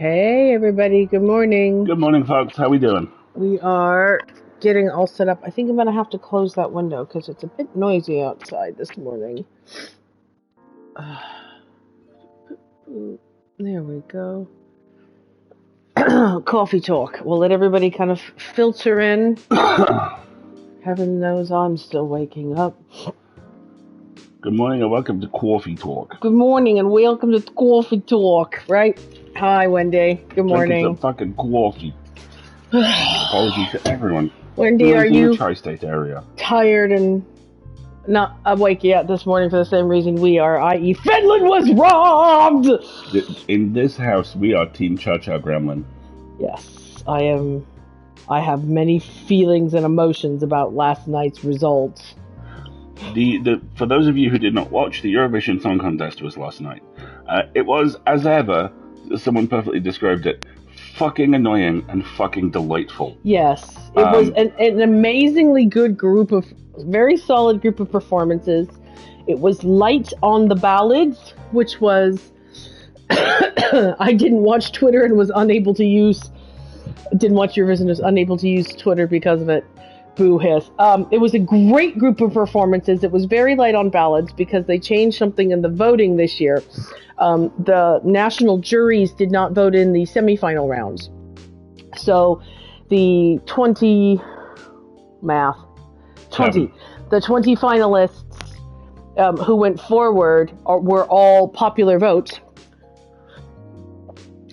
Hey everybody, good morning. Good morning, folks. How we doing? We are getting all set up. I think I'm going to have to close that window because it's a bit noisy outside this morning. There we go. Coffee talk. We'll let everybody kind of filter in. Heaven knows I'm still waking up. Good morning and welcome to Coffee Talk. Good morning and welcome to Coffee Talk, right? Hi, Wendy. Good morning. Drinking some fucking coffee. Apologies to everyone. Wendy, are you in the tri-state area? Tired and not awake yet this morning for the same reason we are, i.e. Finland was robbed! In this house, we are Team Cha-Cha Gremlin. Yes, I am. I have many feelings and emotions about last night's results. For those of you who did not watch, the Eurovision Song Contest was last night. It was, as ever, someone perfectly described it, fucking annoying and fucking delightful. Yes, it was an amazingly good very solid group of performances. It was light on the ballads, which was... I didn't watch Twitter and was unable to use... Didn't watch Eurovision, was unable to use Twitter because of it. Boo hiss. It was a great group of performances. It was very light on ballads because they changed something in the voting this year. The national juries did not vote in the semifinal rounds. So the 20 finalists who went forward were all popular votes.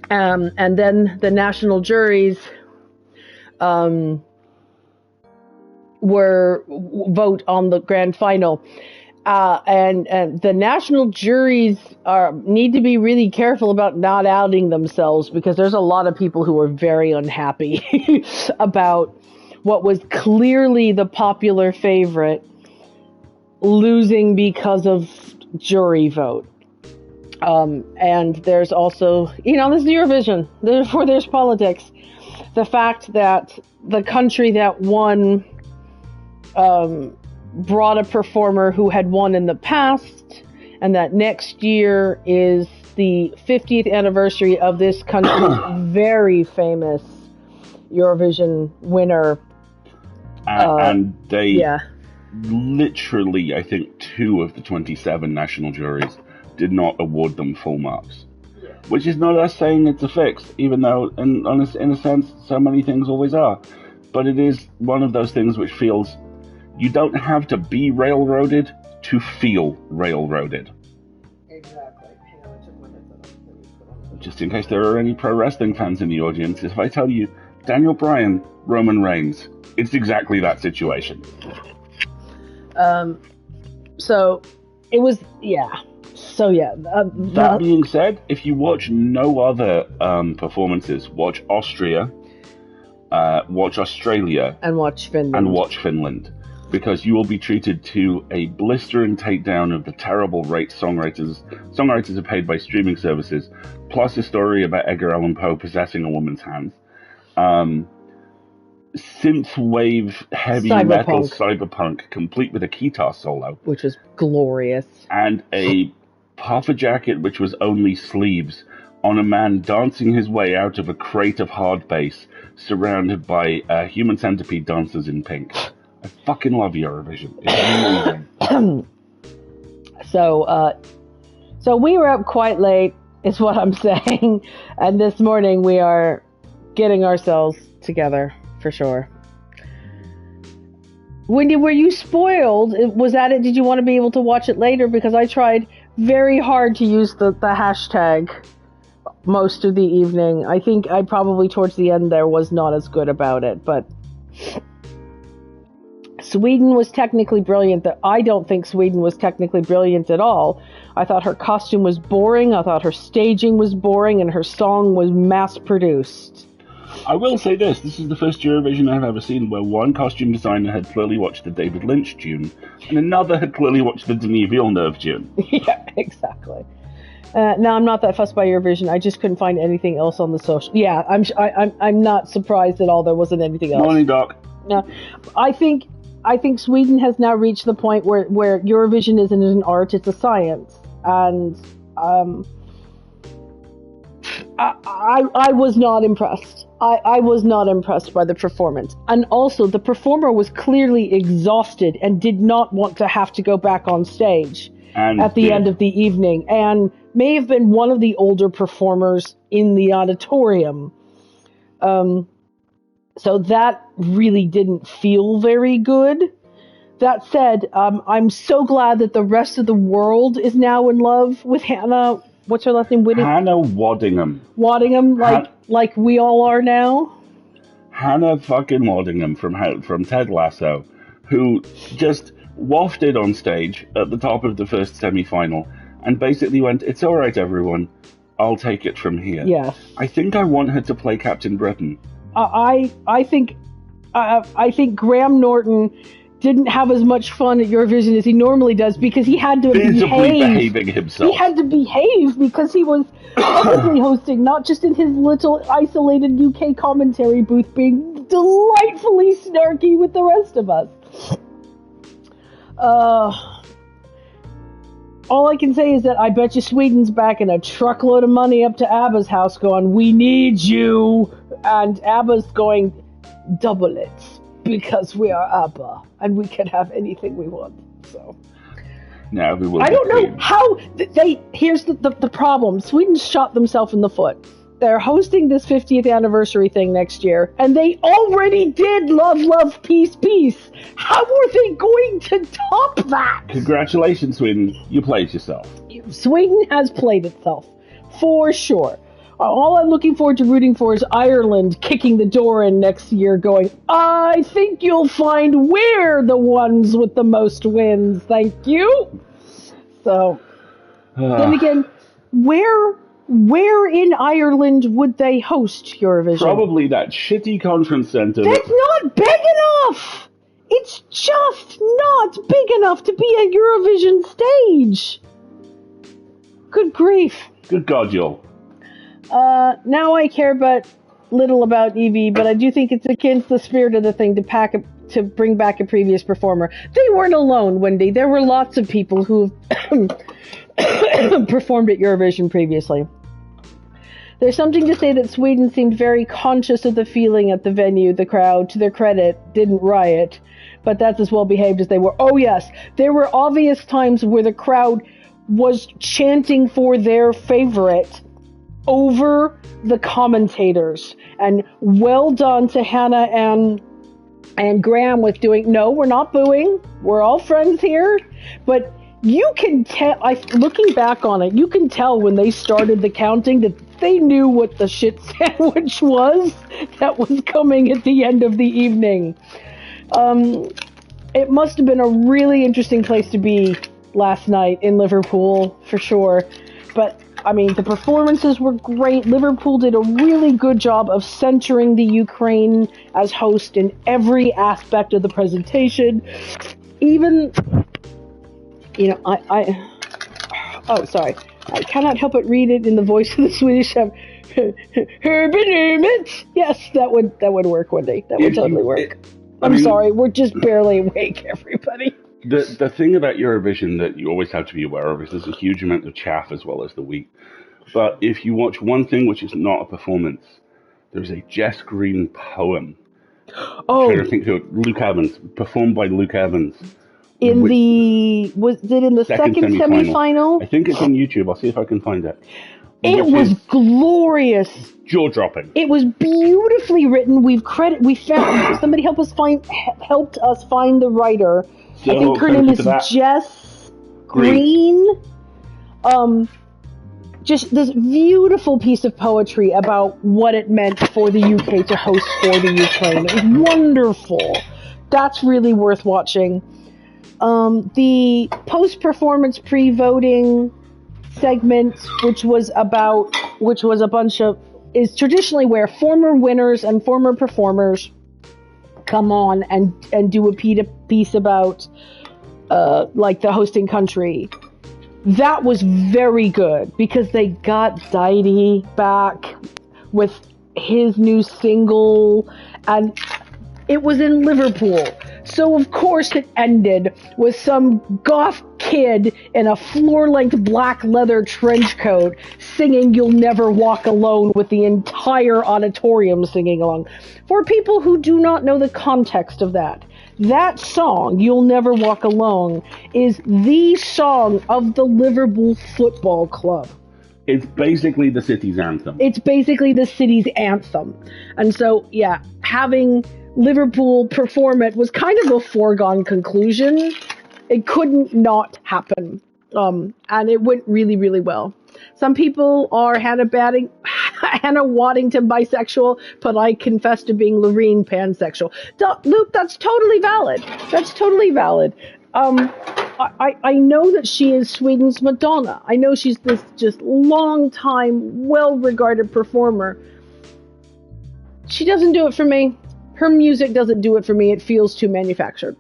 And then the national juries vote on the grand final. And the national juries need to be really careful about not outing themselves because there's a lot of people who are very unhappy about what was clearly the popular favorite losing because of jury vote. And there's also, this is Eurovision, therefore there's politics. The fact that the country that won brought a performer who had won in the past, and that next year is the 50th anniversary of this country's very famous Eurovision winner. And they literally, I think, 2 of the 27 national juries did not award them full marks. Yeah. Which is not us saying it's a fix, even though, in a sense, so many things always are. But it is one of those things which feels... You don't have to be railroaded to feel railroaded. Exactly. Just in case there are any pro wrestling fans in the audience, if I tell you Daniel Bryan, Roman Reigns, it's exactly that situation. So it was, that being said, if you watch no other performances, watch Austria, watch Australia, and watch Finland. Because you will be treated to a blistering takedown of the terrible rate songwriters are paid by streaming services, plus a story about Edgar Allan Poe possessing a woman's hands. Synthwave heavy metal cyberpunk, complete with a guitar solo, which was glorious, and a puffer jacket which was only sleeves, on a man dancing his way out of a crate of hard bass, surrounded by human centipede dancers in pink. I fucking love Eurovision. It's amazing. So we were up quite late, is what I'm saying. And this morning we are getting ourselves together, for sure. Wendy, were you spoiled? Was that it? Did you want to be able to watch it later? Because I tried very hard to use the hashtag most of the evening. I think I probably towards the end there was not as good about it, but... Sweden was technically brilliant. I don't think Sweden was technically brilliant at all. I thought her costume was boring. I thought her staging was boring, and her song was mass-produced. I will say this. This is the first Eurovision I've ever seen where one costume designer had clearly watched the David Lynch tune, and another had clearly watched the Denis Villeneuve tune. Yeah, exactly. No, I'm not that fussed by Eurovision. I just couldn't find anything else on the social. Yeah, I'm not surprised at all there wasn't anything else. Morning, Doc. No, I think Sweden has now reached the point where Eurovision isn't an art, it's a science. And I was not impressed. I was not impressed by the performance. And also, the performer was clearly exhausted and did not want to have to go back on stage at the end of the evening, and may have been one of the older performers in the auditorium. So that really didn't feel very good. That said, I'm so glad that the rest of the world is now in love with Hannah. What's her last name? Hannah Waddingham. Waddingham, like we all are now. Hannah fucking Waddingham from Ted Lasso, who just wafted on stage at the top of the first semi-final and basically went, "It's all right, everyone. I'll take it from here." Yes. I think I want her to play Captain Britain. I think Graham Norton didn't have as much fun at Eurovision as he normally does because he had to behaving himself. He had to behave because he was publicly hosting, not just in his little isolated UK commentary booth, being delightfully snarky with the rest of us. All I can say is that I bet you Sweden's backing a truckload of money up to ABBA's house going, "We need you," and ABBA's going, "Double it, because we are ABBA, and we can have anything we want." So, no, we will. I don't know how here's the problem. Sweden shot themselves in the foot. They're hosting this 50th anniversary thing next year, and they already did Love, Love, Peace, Peace. How are they going to top that? Congratulations, Sweden. You played yourself. Sweden has played itself, for sure. All I'm looking forward to rooting for is Ireland kicking the door in next year going, "I think you'll find we're the ones with the most wins, thank you." So, then again, where in Ireland would they host Eurovision? Probably that shitty conference centre. That's not big enough! It's just not big enough to be a Eurovision stage! Good grief. Good God, Joel. Now I care little about Evie, but I do think it's against the spirit of the thing to bring back a previous performer. They weren't alone, Wendy. There were lots of people who performed at Eurovision previously. There's something to say that Sweden seemed very conscious of the feeling at the venue. The crowd, to their credit, didn't riot, but that's as well behaved as they were. Oh yes, there were obvious times where the crowd was chanting for their favorite over the commentators. And well done to Hannah and Graham with doing, "No, we're not booing. We're all friends here." But you can tell, looking back on it, you can tell when they started the counting that they knew what the shit sandwich was that was coming at the end of the evening. It must have been a really interesting place to be last night in Liverpool, for sure. But, I mean, the performances were great. Liverpool did a really good job of centering the Ukraine as host in every aspect of the presentation. Even, oh, sorry. I cannot help but read it in the voice of the Swedish chef. Yes, that would work, Wendy. That would totally work. I'm sorry, we're just barely awake, everybody. The thing about Eurovision that you always have to be aware of is there's a huge amount of chaff as well as the wheat. But if you watch one thing which is not a performance, there's a Jess Green poem. Oh, I think Luke Evans, performed by Luke Evans. Was it in the second semi-final? I think it's on YouTube. I'll see if I can find it. It was glorious. Jaw-dropping. It was beautifully written. We found somebody helped us find the writer. So I think her name is Jess Green. Just this beautiful piece of poetry about what it meant for the UK to host for the Ukraine. It was wonderful. That's really worth watching. The post-performance pre-voting segment, which was a bunch of, is traditionally where former winners and former performers come on and do a piece about, like the hosting country. That was very good because they got Daidi back with his new single, and it was in Liverpool. So of course it ended with some goth kid in a floor-length black leather trench coat singing You'll Never Walk Alone with the entire auditorium singing along. For people who do not know the context of that song, You'll Never Walk Alone, is the song of the Liverpool Football Club. It's basically the city's anthem. It's basically the city's anthem. And so, yeah, having Liverpool perform it was kind of a foregone conclusion. It couldn't not happen. And it went really, really well. Some people are Hannah Waddington bisexual, but I confess to being Loreen pansexual. Luke, that's totally valid. That's totally valid. I know that she is Sweden's Madonna. I know she's this just long-time, well-regarded performer. She doesn't do it for me. Her music doesn't do it for me. It feels too manufactured.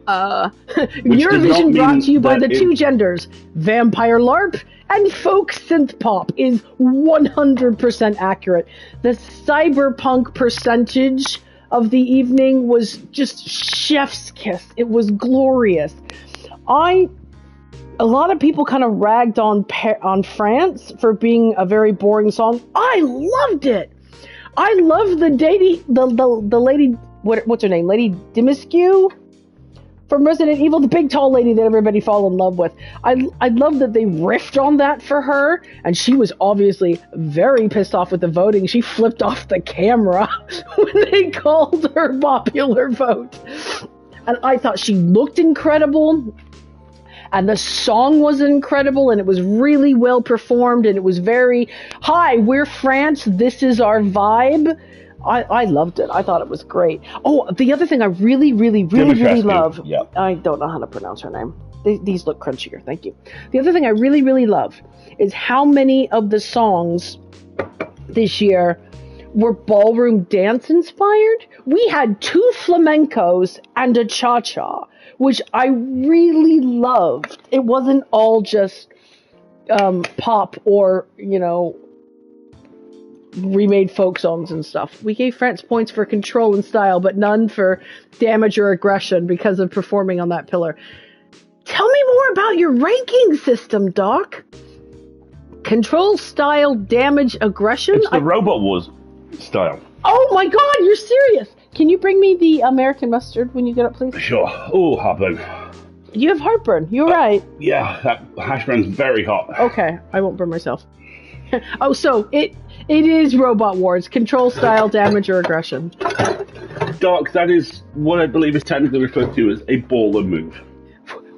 Eurovision brought to you by the two genders, vampire LARP and folk synth pop, is 100% accurate. The cyberpunk percentage of the evening was just chef's kiss. It was glorious. A lot of people kind of ragged on France for being a very boring song. I loved it. I love the lady, what's her name? Lady Dimitrescu from Resident Evil, the big tall lady that everybody fell in love with. I love that they riffed on that for her, and she was obviously very pissed off with the voting. She flipped off the camera when they called her popular vote. And I thought she looked incredible, and the song was incredible, and it was really well performed, and it was very, hi, we're France, this is our vibe. I loved it. I thought it was great. Oh, the other thing I really love. Yeah. I don't know how to pronounce her name. These look crunchier. Thank you. The other thing I really love is how many of the songs this year were ballroom dance inspired. We had 2 flamencos and a cha-cha, which I really loved. It wasn't all just pop or, remade folk songs and stuff. We gave France points for control and style, but none for damage or aggression because of performing on that pillar. Tell me more about your ranking system, Doc. Control, style, damage, aggression? It's the Robot Wars style. Oh my god, you're serious! Can you bring me the American mustard when you get up, please? Sure. Oh, heartburn. You have heartburn. You're right. Yeah, that hash brown's very hot. Okay, I won't burn myself. Oh, so it is Robot Wars. Control, style, damage, or aggression. Doc, that is what I believe is technically referred to as a baller move.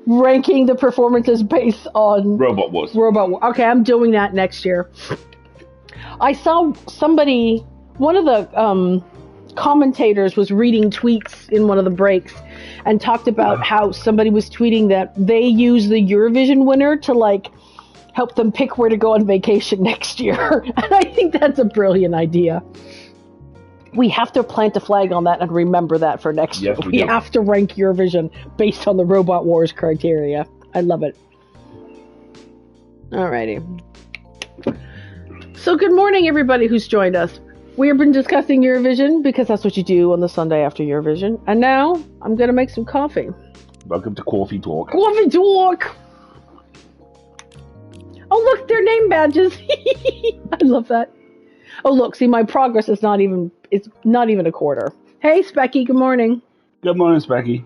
Ranking the performances based on Robot Wars. Okay, I'm doing that next year. I saw somebody, one of the commentators was reading tweets in one of the breaks and talked about how somebody was tweeting that they use the Eurovision winner to help them pick where to go on vacation next year. And I think that's a brilliant idea. We have to plant a flag on that and remember that for next year. We have to rank Eurovision based on the Robot Wars criteria. I love it. Alrighty. So good morning, everybody who's joined us. We have been discussing Eurovision because that's what you do on the Sunday after Eurovision. And now I'm going to make some coffee. Welcome to Coffee Talk. Coffee Talk! Oh, look, they're name badges. I love that. Oh, look, see, my progress is not even a quarter. Hey, Specky, good morning. Good morning, Specky.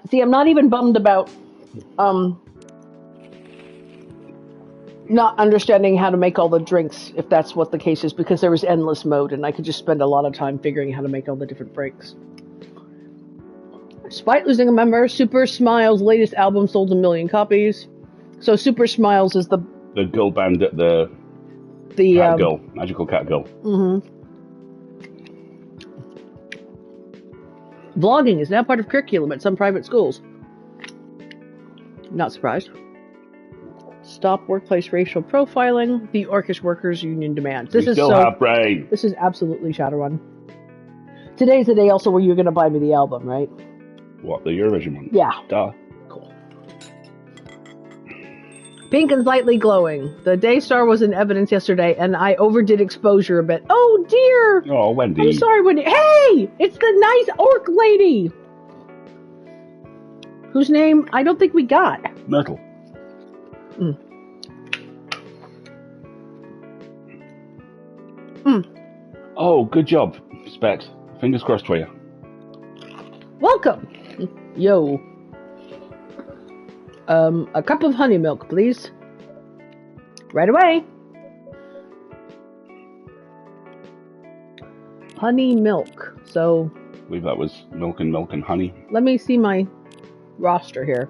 See, I'm not even bummed about not understanding how to make all the drinks, if that's what the case is, because there was endless mode, and I could just spend a lot of time figuring how to make all the different drinks. Despite losing a member, Super Smiles' latest album sold 1 million copies. So Super Smiles is the girl band at the cat girl, magical cat girl. Mm-hmm. Vlogging is now part of curriculum at some private schools. Not surprised. Stop workplace racial profiling. The Orcish Workers Union demands. This is absolutely Shadowrun. Today's the day also where you're going to buy me the album, right? What, the Eurovision one? Yeah. Duh. Cool. Pink and slightly glowing. The Daystar was in evidence yesterday, and I overdid exposure a bit. Oh, dear! Oh, Wendy. I'm sorry, Wendy. Hey! It's the nice orc lady! Whose name I don't think we got. Myrtle. Oh, good job, Specs. Fingers crossed for you. Welcome. Yo. A cup of honey milk, please. Right away. Honey milk. So... I believe that was milk and honey. Let me see my roster here.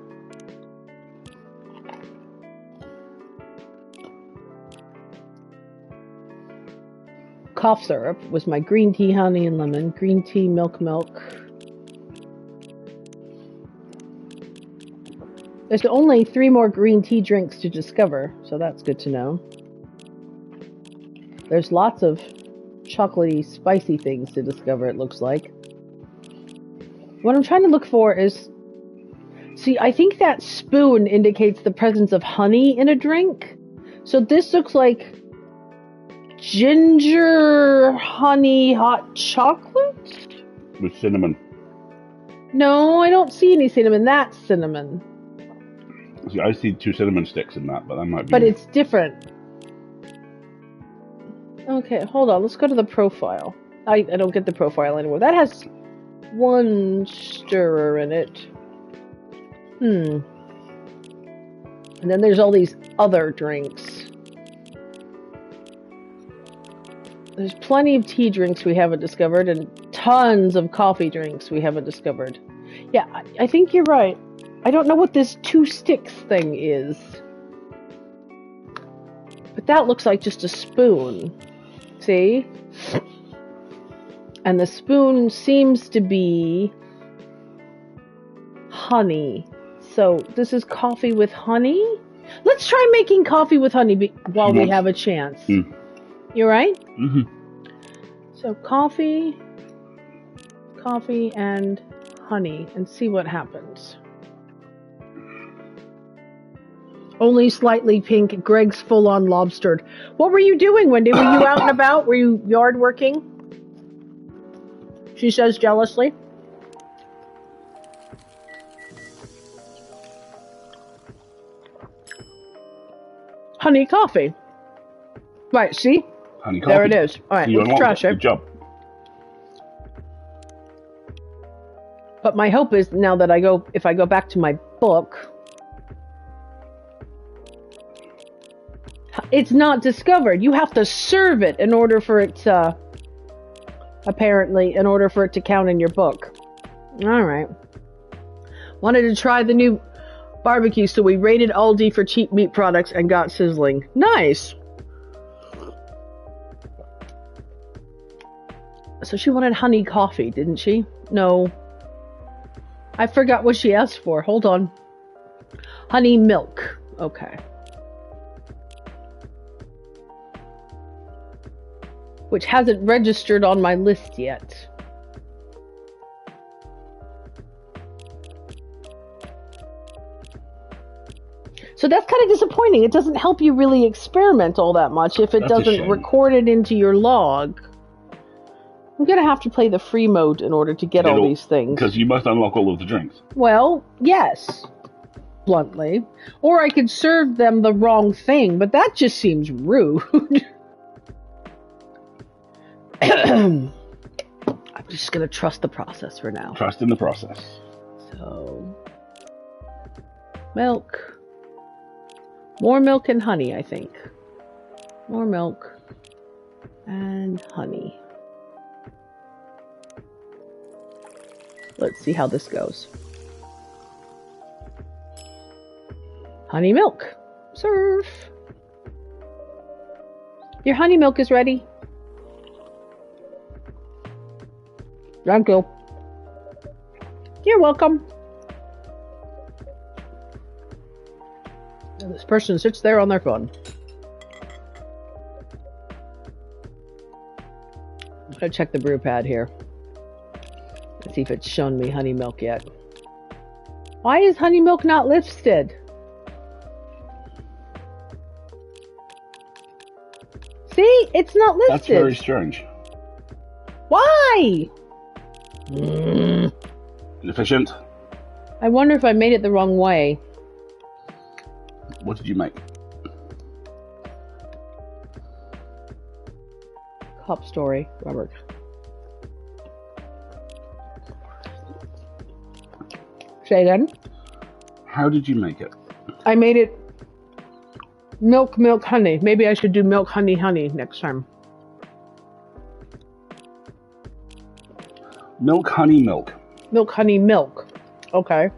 Cough syrup was my green tea, honey and lemon. Green tea, milk. There's only 3 more green tea drinks to discover, so that's good to know. There's lots of chocolatey, spicy things to discover, it looks like. What I'm trying to look for is... See, I think that spoon indicates the presence of honey in a drink. So this looks like ginger honey hot chocolate? With cinnamon. No, I don't see any cinnamon. That's cinnamon. See, I see 2 cinnamon sticks in that, but that might be... But it's different. Okay, hold on. Let's go to the profile. I don't get the profile anymore. That has 1 stirrer in it. And then there's all these other drinks. There's plenty of tea drinks we haven't discovered, and tons of coffee drinks we haven't discovered. Yeah, I think you're right. I don't know what this 2 sticks thing is. But that looks like just a spoon. See? And the spoon seems to be honey. So this is coffee with honey? Let's try making coffee with honey while we have a chance. You right? Mm-hmm. So coffee and honey, and see what happens. Only slightly pink. Greg's full-on lobstered. What were you doing, Wendy? Were you out and about? Were you yard working? She says jealously. Honey coffee. Right, see? Honey coffee. There it is. All right, let's trash it. Good job. But my hope is now that if I go back to my book, it's not discovered. You have to serve it in order for it to, apparently, in order for it to count in your book. All right. Wanted to try the new barbecue, so we raided Aldi for cheap meat products and got sizzling. Nice. So she wanted honey coffee, didn't she? No. I forgot what she asked for. Hold on. Honey milk. Okay. Which hasn't registered on my list yet. So that's kind of disappointing. It doesn't help you really experiment all that much if it doesn't record it into your log. I'm going to have to play the free mode in order to get all these things. Because you must unlock all of the drinks. Well, yes. Bluntly. Or I could serve them the wrong thing, but that just seems rude. I'm just going to trust the process for now. Trust in the process. So, milk. More milk and honey, I think. More milk and honey. Let's see how this goes. Honey milk. Serve. Your honey milk is ready. Thank you. You're welcome. And this person sits there on their phone. I'm gonna check the brew pad here. Let's see if it's shown me honey milk yet. Why is honey milk not listed? See? It's not listed. That's very strange. Why? Inefficient. I wonder if I made it the wrong way. What did you make? Cop story, Robert. Say again? How did you make it? I made it milk, milk, honey. Maybe I should do milk, honey, honey next time. Milk, honey, milk. Milk, honey, milk. Okay.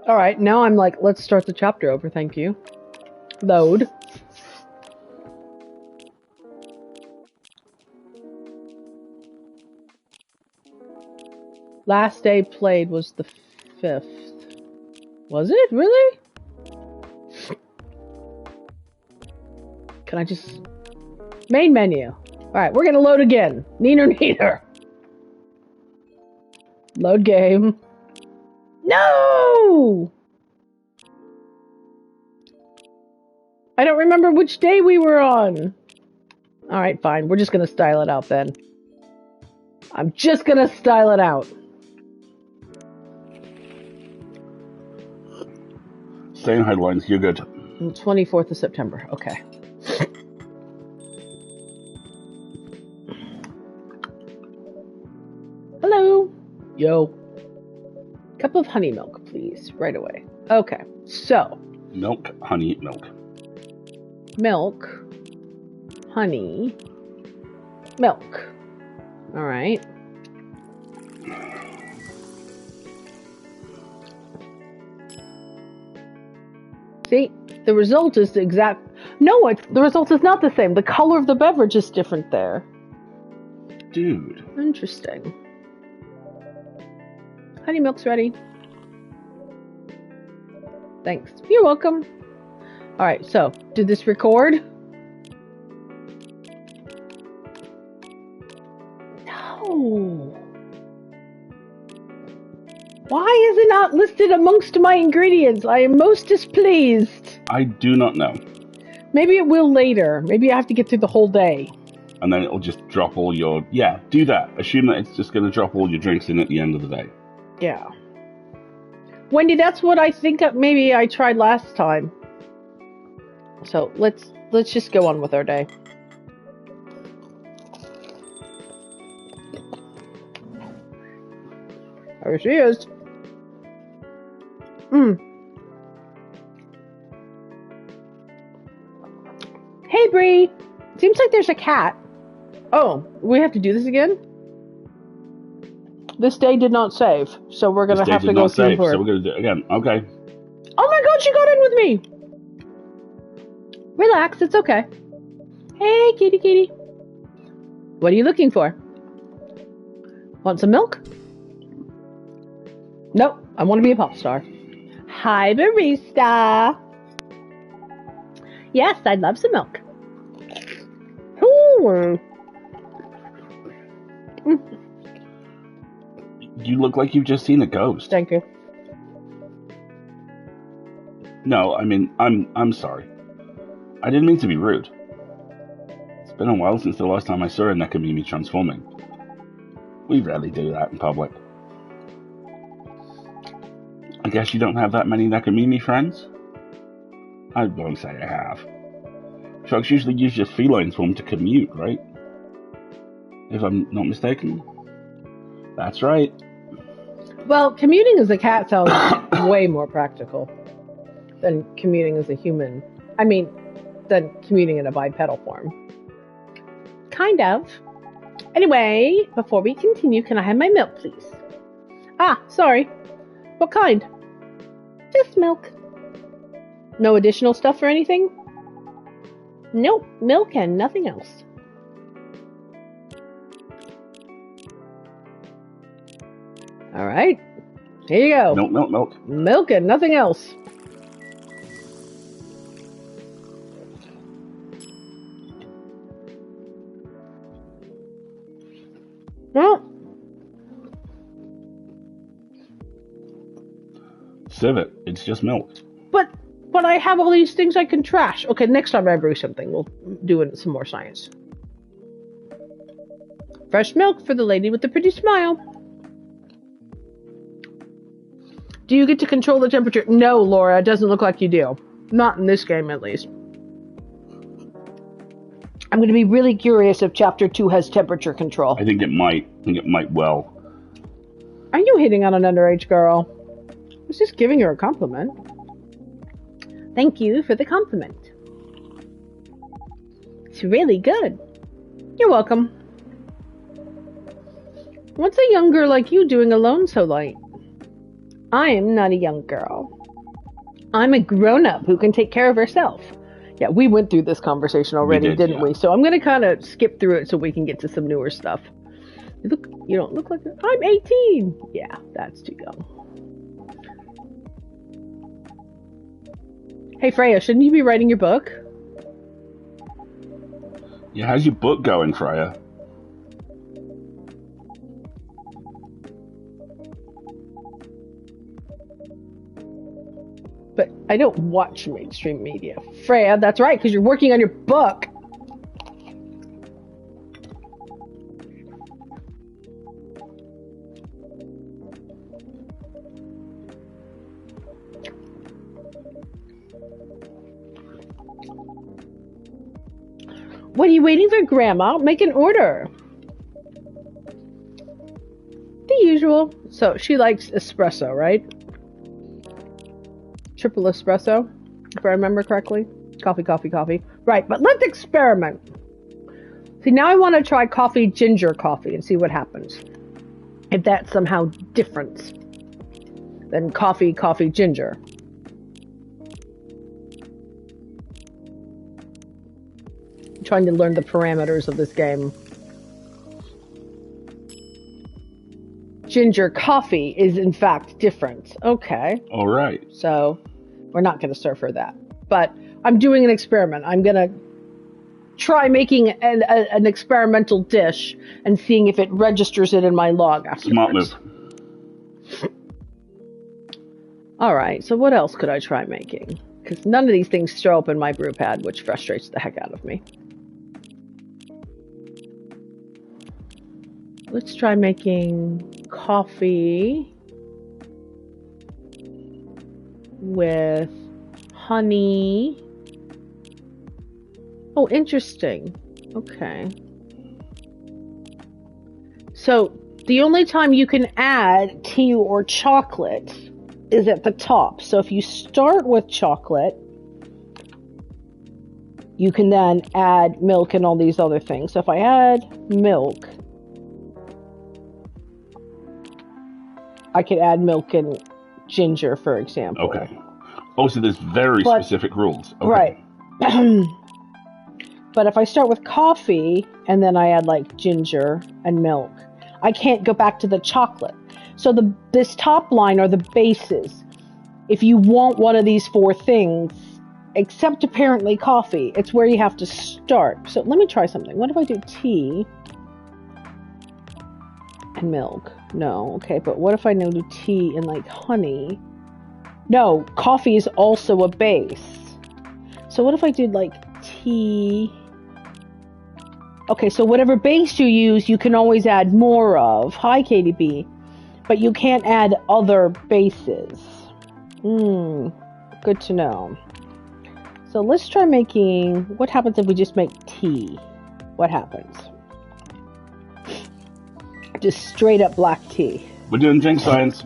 All right, now I'm like, let's start the chapter over, thank you. Load. Last day played was the 5th. Was it? Really? Can I just... Main menu. Alright, we're gonna load again. Neener, neener. Load game. No! I don't remember which day we were on. Alright, fine. We're just gonna style it out then. I'm just gonna style it out. Same headlines, you're good. 24th of September, okay. Hello. Yo. Cup of honey milk, please. Right away. Okay, so. Milk, honey, milk. Milk. Honey. Milk. Alright. See, the result is the exact... No, the result is not the same. The color of the beverage is different there. Dude. Interesting. Honey milk's ready. Thanks. You're welcome. Alright, so, did this record? No. Why is it not listed amongst my ingredients? I am most displeased. I do not know. Maybe it will later. Maybe I have to get through the whole day. And then it'll just drop all your... Yeah, do that. Assume that it's just going to drop all your drinks in at the end of the day. Yeah. Wendy, that's what I think maybe I tried last time. So let's just go on with our day. There she is. Hey, Bree. Seems like there's a cat. Oh, we have to do this again? This day did not save, so we're gonna have to go through her. So we're gonna do it again. Okay. Oh my god, she got in with me! Relax, it's okay. Hey, kitty kitty. What are you looking for? Want some milk? Nope, I want to be a pop star. Hi, barista. Yes, I'd love some milk. Ooh. You look like you've just seen a ghost. Thank you. No, I mean, I'm sorry. I didn't mean to be rude. It's been a while since the last time I saw a Nekomimi transforming. We rarely do that in public. I guess you don't have that many Nekomimi friends? I won't say I have. Sharks usually use your feline form to commute, right? If I'm not mistaken? That's right. Well, commuting as a cat sounds way more practical than commuting as a human. I mean, than commuting in a bipedal form. Kind of. Anyway, before we continue, can I have my milk, please? Ah, sorry. What kind? Just milk. No additional stuff or anything? Nope, milk and nothing else. Alright, here you go. Milk. Milk and nothing else. Well, civet. It's just milk. But I have all these things I can trash. Okay, next time I brew something, we'll do some more science. Fresh milk for the lady with the pretty smile. Do you get to control the temperature? No, Laura, it doesn't look like you do. Not in this game, at least. I'm going to be really curious if Chapter 2 has temperature control. I think it might. Well. Are you hitting on an underage girl? I was just giving her a compliment. Thank you for the compliment. It's really good. You're welcome. What's a young girl like you doing alone so late? I am not a young girl. I'm a grown-up who can take care of herself. Yeah, we went through this conversation already, didn't we? So I'm going to kind of skip through it so we can get to some newer stuff. You don't look like it. I'm 18. Yeah, that's too young. Hey, Freya, shouldn't you be writing your book? Yeah, how's your book going, Freya? But I don't watch mainstream media. Freya, that's right, because you're working on your book. What are you waiting for, Grandma? Make an order. The usual. So she likes espresso, right? Triple espresso, if I remember correctly. Coffee, coffee, coffee. Right, but let's experiment. See, now I want to try coffee, ginger coffee, and see what happens. If that's somehow different than coffee, coffee, ginger. I'm trying to learn the parameters of this game. Ginger coffee is in fact different. Okay. All right. So we're not going to serve her that. But I'm doing an experiment. I'm going to try making an experimental dish and seeing if it registers it in my log afterwards. Smart move. All right. So what else could I try making? Because none of these things show up in my brew pad, which frustrates the heck out of me. Let's try making coffee with honey. Oh, interesting. Okay. So the only time you can add tea or chocolate is at the top. So if you start with chocolate, you can then add milk and all these other things. So if I add milk, I could add milk and ginger, for example. Okay. Oh, so there's very specific rules. Okay. Right. But if I start with coffee and then I add like ginger and milk, I can't go back to the chocolate. So this top line are the bases. If you want one of these four things, except apparently coffee, it's where you have to start. So let me try something. What if I do tea and milk? No, okay, but what if I now do tea and like honey? No, coffee is also a base. So what if I did like tea? Okay, so whatever base you use, you can always add more of. Hi, KDB. But you can't add other bases. Good to know. So let's try making... What happens if we just make tea? What happens? Just straight up black tea. We're doing drink science.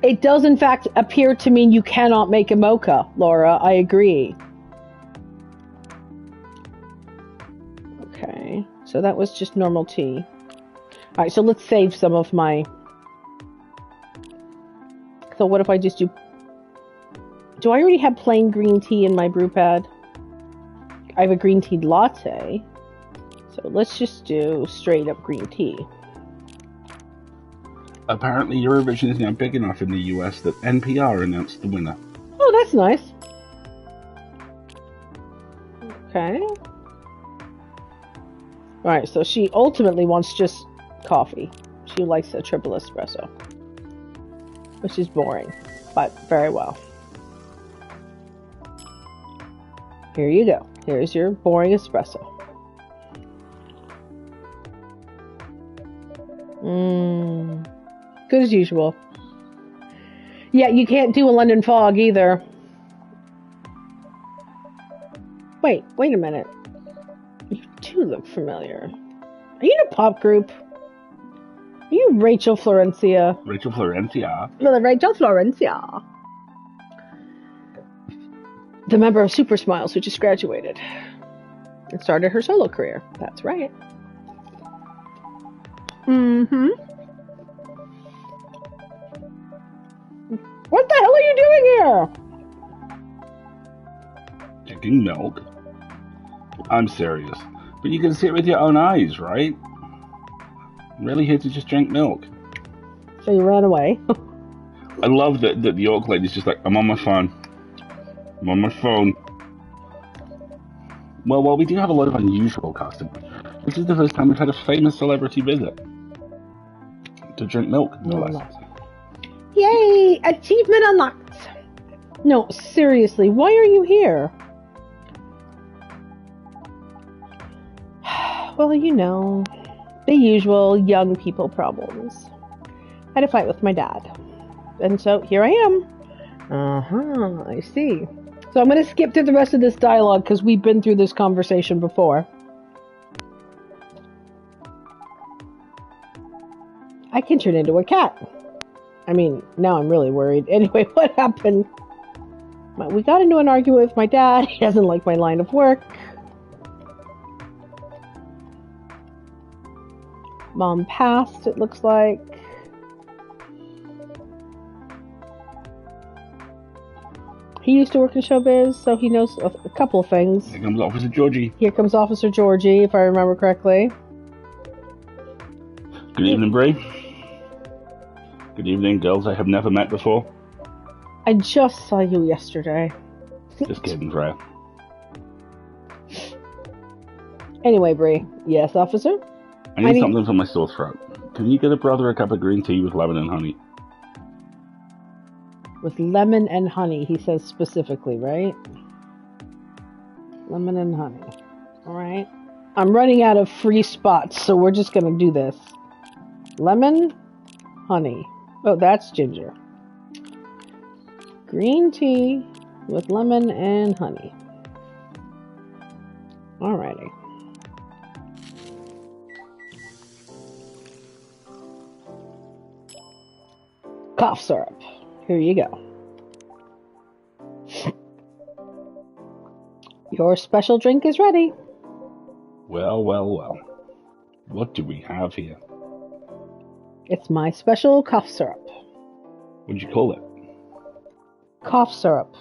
It does in fact appear to mean you cannot make a mocha, Laura. I agree. Okay, so that was just normal tea. Alright, so let's save some of my... So what if I just do... Do I already have plain green tea in my brew pad? I have a green tea latte. So let's just do straight up green tea. Apparently Eurovision is now big enough in the US that NPR announced the winner. Oh, that's nice. Okay. Alright, so she ultimately wants just coffee. She likes a triple espresso. which is boring, but very well. Here you go. Here's your boring espresso. Good as usual. Yeah, you can't do a London fog either. Wait a minute. You do look familiar. Are you in a pop group? Are you Rachel Florencia? Rachel Florencia? No, Rachel Florencia. The member of Super Smiles who just graduated and started her solo career. That's right. What the hell are you doing here? Drinking milk? I'm serious. But you can see it with your own eyes, right? I'm really here to just drink milk. So you ran away. I love that the York lady's just like, I'm on my phone. I'm on my phone. Well, we do have a lot of unusual customers. This is the first time we've had a famous celebrity visit. To drink milk, no less. Yay! Achievement unlocked! No, seriously, why are you here? Well, you know, the usual young people problems. I had a fight with my dad. And so, here I am. I see. So I'm going to skip through the rest of this dialogue because we've been through this conversation before. I can turn into a cat. I mean, now I'm really worried. Anyway, what happened? We got into an argument with my dad. He doesn't like my line of work. Mom passed, it looks like. He used to work in showbiz, so he knows a couple of things. Here comes Officer Georgie. Here comes Officer Georgie, if I remember correctly. Good evening, Bree. Good evening, girls I have never met before. I just saw you yesterday. Just kidding, Freya. Anyway, Bree. Yes, officer? I need something for my sore throat. Can you get a brother a cup of green tea with lemon and honey? With lemon and honey, he says specifically, right? Lemon and honey. Alright. I'm running out of free spots, so we're just gonna do this. Lemon, honey. Oh, that's ginger. Green tea with lemon and honey. Alrighty. Cough syrup. Here you go. Your special drink is ready. Well. What do we have here? It's my special cough syrup. What'd you call it? Cough syrup.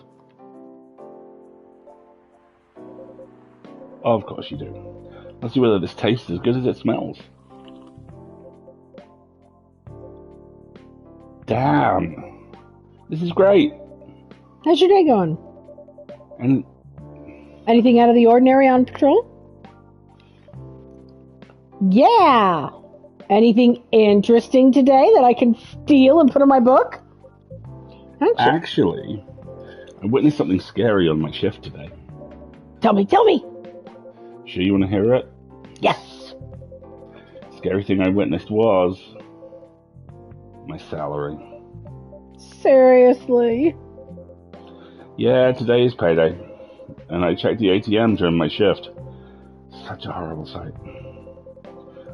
Oh, of course you do. Let's see whether this tastes as good as it smells. Damn. This is great. How's your day going? And anything out of the ordinary on patrol? Yeah. Anything interesting today that I can steal and put in my book? Actually, I witnessed something scary on my shift today. Tell me. Sure you want to hear it? Yes. Scary thing I witnessed was my salary. Seriously? Yeah, today is payday, and I checked the ATM during my shift. Such a horrible sight.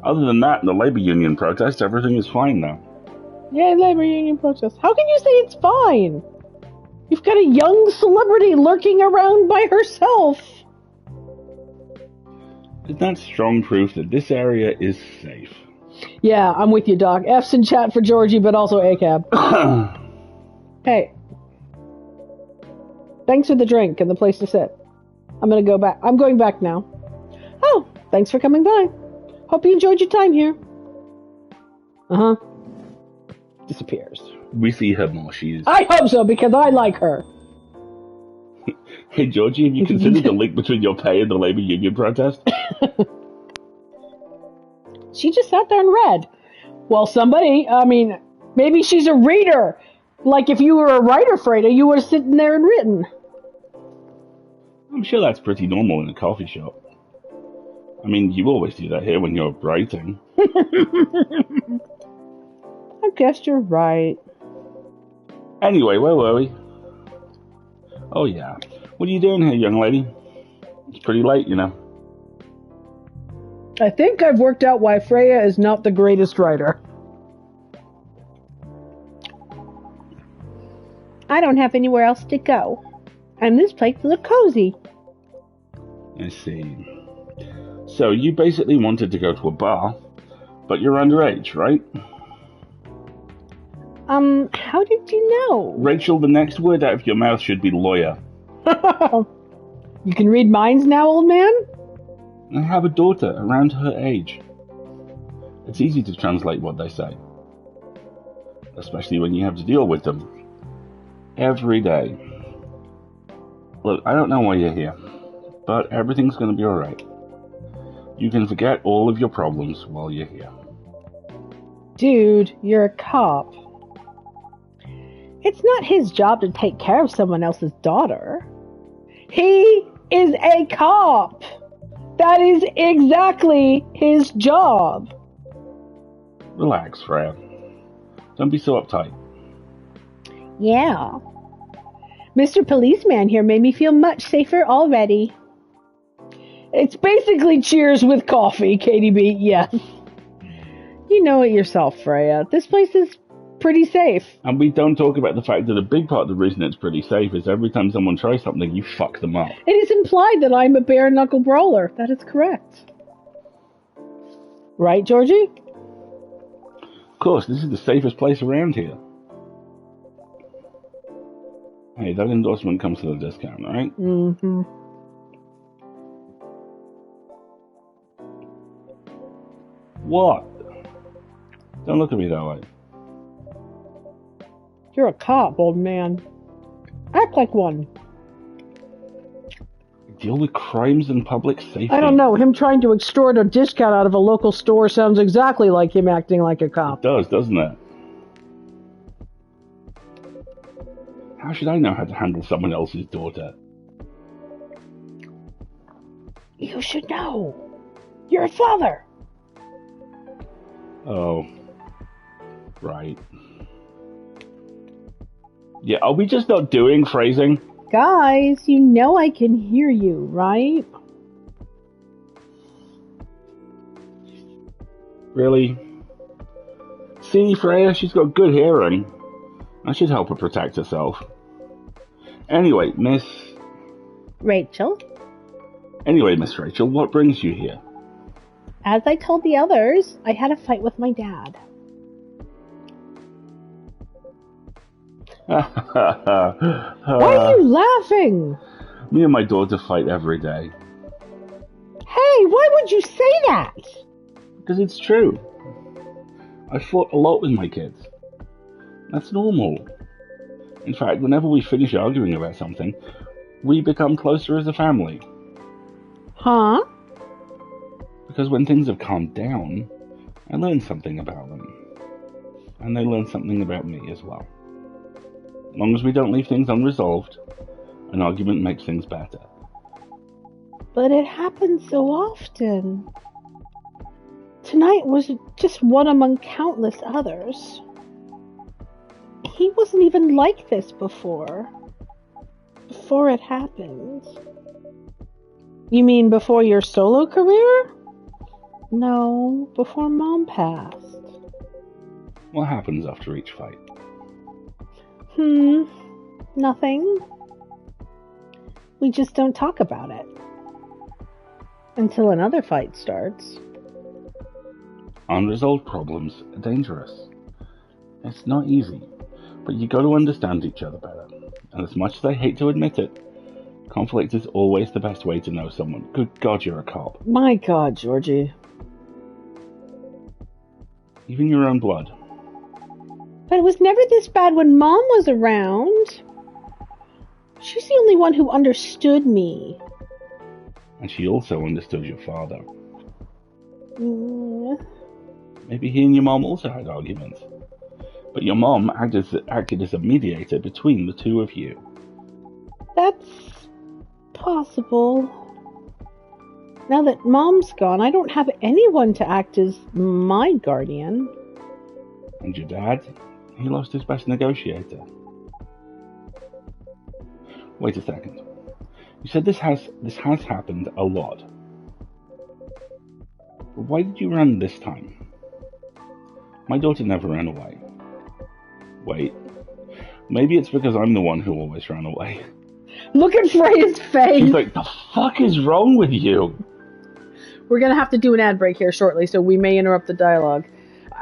Other than that, the labor union protest, everything is fine now. Yeah, labor union protest. How can you say it's fine? You've got a young celebrity lurking around by herself. Isn't that strong proof that this area is safe? Yeah, I'm with you, Doc. F's in chat for Georgie, but also ACAB. Hey. Thanks for the drink and the place to sit. I'm gonna go back. I'm going back now. Oh, thanks for coming by. Hope you enjoyed your time here. Uh-huh. Disappears. We see her more. She's... I hope so, because I like her. Hey, Georgie, have you considered the link between your pay and the labor union protest? She just sat there and read. Well, maybe she's a reader. Like if you were a writer, Freda, you would have sitting there and written. I'm sure that's pretty normal in a coffee shop. I mean, you always do that here when you're writing. I guess you're right. Anyway, where were we? Oh yeah. What are you doing here, young lady? It's pretty late, you know. I think I've worked out why Freya is not the greatest writer. I don't have anywhere else to go. And this place looks cozy. I see. So you basically wanted to go to a bar, but you're underage, right? How did you know? Rachel, the next word out of your mouth should be lawyer. You can read minds now, old man? I have a daughter around her age. It's easy to translate what they say. Especially when you have to deal with them. Every day. Look, I don't know why you're here, but everything's going to be alright. You can forget all of your problems while you're here. Dude, you're a cop. It's not his job to take care of someone else's daughter. He is a cop. That is exactly his job. Relax, Freya. Don't be so uptight. Yeah. Mr. Policeman here made me feel much safer already. It's basically Cheers with coffee, KDB, yes. You know it yourself, Freya. This place is pretty safe. And we don't talk about the fact that a big part of the reason it's pretty safe is every time someone tries something, you fuck them up. It is implied that I'm a bare-knuckle brawler. That is correct. Right, Georgie? Of course, this is the safest place around here. Hey, that endorsement comes with a discount, right? Mm-hmm. What? Don't look at me that way. You're a cop, old man. Act like one. Deal with crimes and public safety. I don't know. Him trying to extort a discount out of a local store sounds exactly like him acting like a cop. It does, doesn't it? How should I know how to handle someone else's daughter? You should know. You're a father. Oh. Right. Yeah, are we just not doing phrasing? Guys, you know I can hear you, right? Really? See, Freya, she's got good hearing. I should help her protect herself. Anyway, Miss Rachel, what brings you here? as I told the others, I had a fight with my dad. Why are you laughing? Me and my daughter fight every day. Hey, why would you say that? Because it's true. I fought a lot with my kids. That's normal. In fact, whenever we finish arguing about something, we become closer as a family. Huh? Because when things have calmed down, I learn something about them. And they learn something about me as well. As long as we don't leave things unresolved, an argument makes things better. But it happens so often. Tonight was just one among countless others. He wasn't even like this before. Before it happened. You mean before your solo career? No, before Mom passed. What happens after each fight? Nothing. We just don't talk about it. Until another fight starts. Unresolved problems are dangerous. It's not easy, but you got to understand each other better. And as much as I hate to admit it, conflict is always the best way to know someone. Good God, you're a cop. My God, Georgie. Even your own blood. But it was never this bad when Mom was around. She's the only one who understood me. And she also understood your father. Mm. Maybe he and your mom also had arguments. But But your mom acted as a mediator between the two of you. That's possible. Now that Mom's gone, I don't have anyone to act as my guardian. And your dad? He lost his best negotiator. Wait a second. You said this has happened a lot. But why did you run this time? My daughter never ran away. Wait. Maybe it's because I'm the one who always ran away. Look at Freya's face! He's like, the fuck is wrong with you? We're gonna have to do an ad break here shortly, so we may interrupt the dialogue.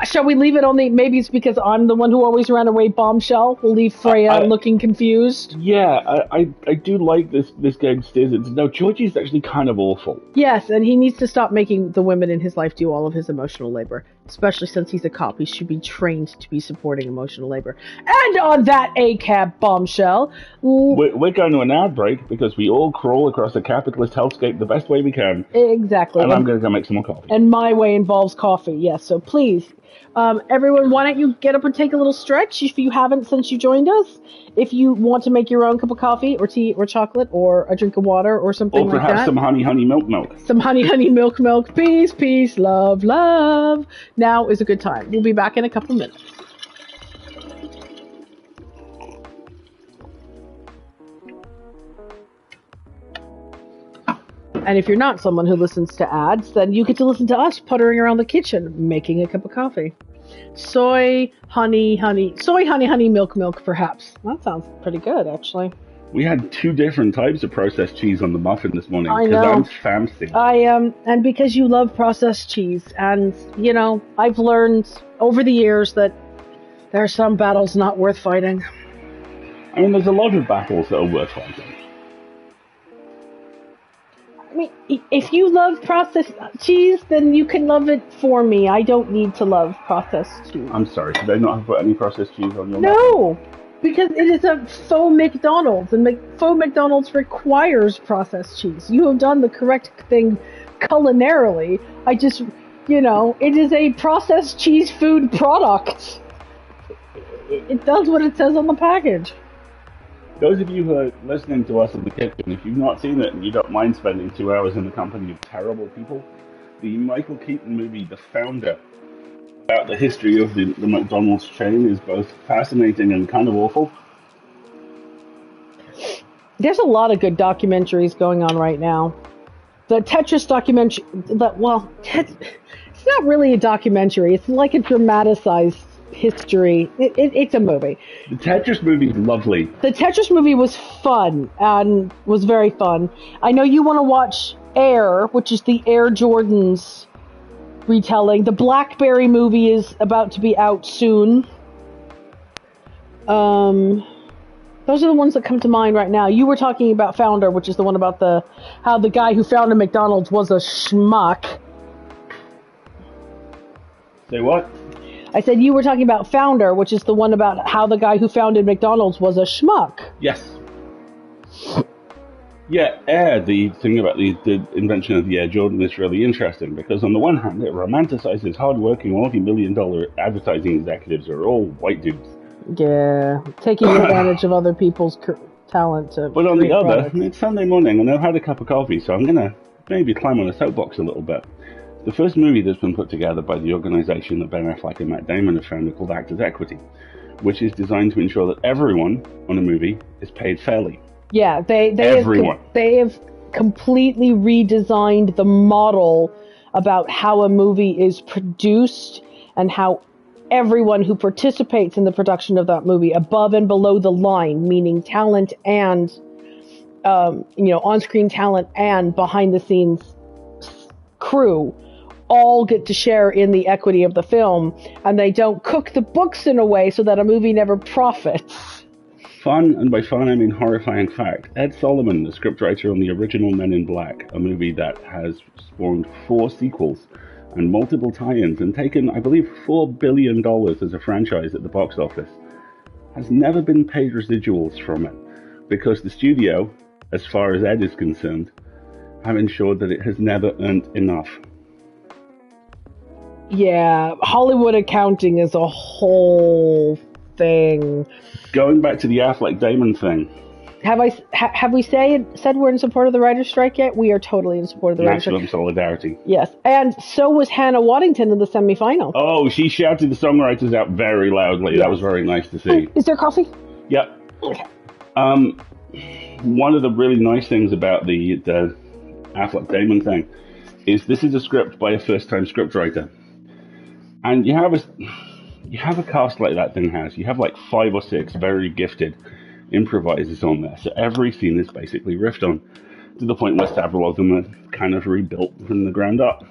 Shall we leave it only? Maybe it's because I'm the one who always ran away. Bombshell. We'll leave Freya looking confused. Yeah, I do like this game steers it. No, Georgie's actually kind of awful. Yes, and he needs to stop making the women in his life do all of his emotional labor. Especially since he's a cop. He should be trained to be supporting emotional labor. And on that ACAB bombshell... We're going to an ad break because we all crawl across a capitalist hellscape the best way we can. Exactly. And I'm going to go make some more coffee. And my way involves coffee, yes. So please... everyone, why don't you get up and take a little stretch if you haven't since you joined us? If you want to make your own cup of coffee or tea or chocolate or a drink of water or something like that. Or perhaps some honey milk. Some honey milk. Peace, love. Now is a good time. We'll be back in a couple minutes. And if you're not someone who listens to ads, then you get to listen to us puttering around the kitchen, making a cup of coffee. Soy, honey, milk, perhaps. That sounds pretty good, actually. We had 2 different types of processed cheese on the muffin this morning. I know. Because I'm fancy. And because you love processed cheese. And, I've learned over the years that there are some battles not worth fighting. I mean, there's a lot of battles that are worth fighting. I mean, if you love processed cheese, then you can love it for me. I don't need to love processed cheese. I'm sorry, did I not have put any processed cheese on your No, because it is a faux McDonald's, and faux McDonald's requires processed cheese. You have done the correct thing culinarily. I just, it is a processed cheese food product. It does what it says on the package. Those of you who are listening to us in the kitchen, if you've not seen it and you don't mind spending 2 hours in the company of terrible people, the Michael Keaton movie, The Founder, about the history of the McDonald's chain is both fascinating and kind of awful. There's a lot of good documentaries going on right now. The Tetris documentary, it's not really a documentary. It's like a dramatized history. It's a movie. The Tetris movie is lovely. The Tetris movie was fun and was very fun. I know you want to watch Air, which is the Air Jordans retelling. The Blackberry movie is about to be out soon. Those are the ones that come to mind right now. You were talking about Founder, which is the one about how the guy who founded McDonald's was a schmuck. Say what? I said you were talking about Founder, which is the one about how the guy who founded McDonald's was a schmuck. Yes. Yeah, Air, the thing about the invention of the Air Jordan is really interesting because on the one hand, it romanticizes hard-working, multi-million-dollar advertising executives who are all white dudes. Yeah, taking advantage of other people's talent to. But on the other, products. it's Sunday morning and I've had a cup of coffee, so I'm going to maybe climb on a soapbox a little bit. The first movie that's been put together by the organization that Ben Affleck and Matt Damon have founded called Actors Equity, which is designed to ensure that everyone on a movie is paid fairly. Yeah, they have completely redesigned the model about how a movie is produced and how everyone who participates in the production of that movie, above and below the line, meaning talent and on-screen talent and behind-the-scenes crew, all get to share in the equity of the film, and they don't cook the books in a way so that a movie never profits. Fun, and by fun I mean horrifying fact, Ed Solomon, the scriptwriter on the original Men in Black, a movie that has spawned 4 sequels and multiple tie-ins and taken, I believe, $4 billion as a franchise at the box office, has never been paid residuals from it because the studio, as far as Ed is concerned, have ensured that it has never earned enough. Yeah, Hollywood accounting is a whole thing. Going back to the Affleck Damon thing. Have we said we're in support of the writer's strike yet? We are totally in support of the writer's strike. National solidarity. Yes, and so was Hannah Waddington in the semifinal. Oh, she shouted the songwriters out very loudly. Yes. That was very nice to see. Is there coffee? Yep. Okay. One of the really nice things about the Affleck Damon thing is this is a script by a first-time scriptwriter, and you have a cast like that thing has. You have like 5 or 6 very gifted improvisers on there, so every scene is basically riffed on, to the point where several of them are kind of rebuilt from the ground up.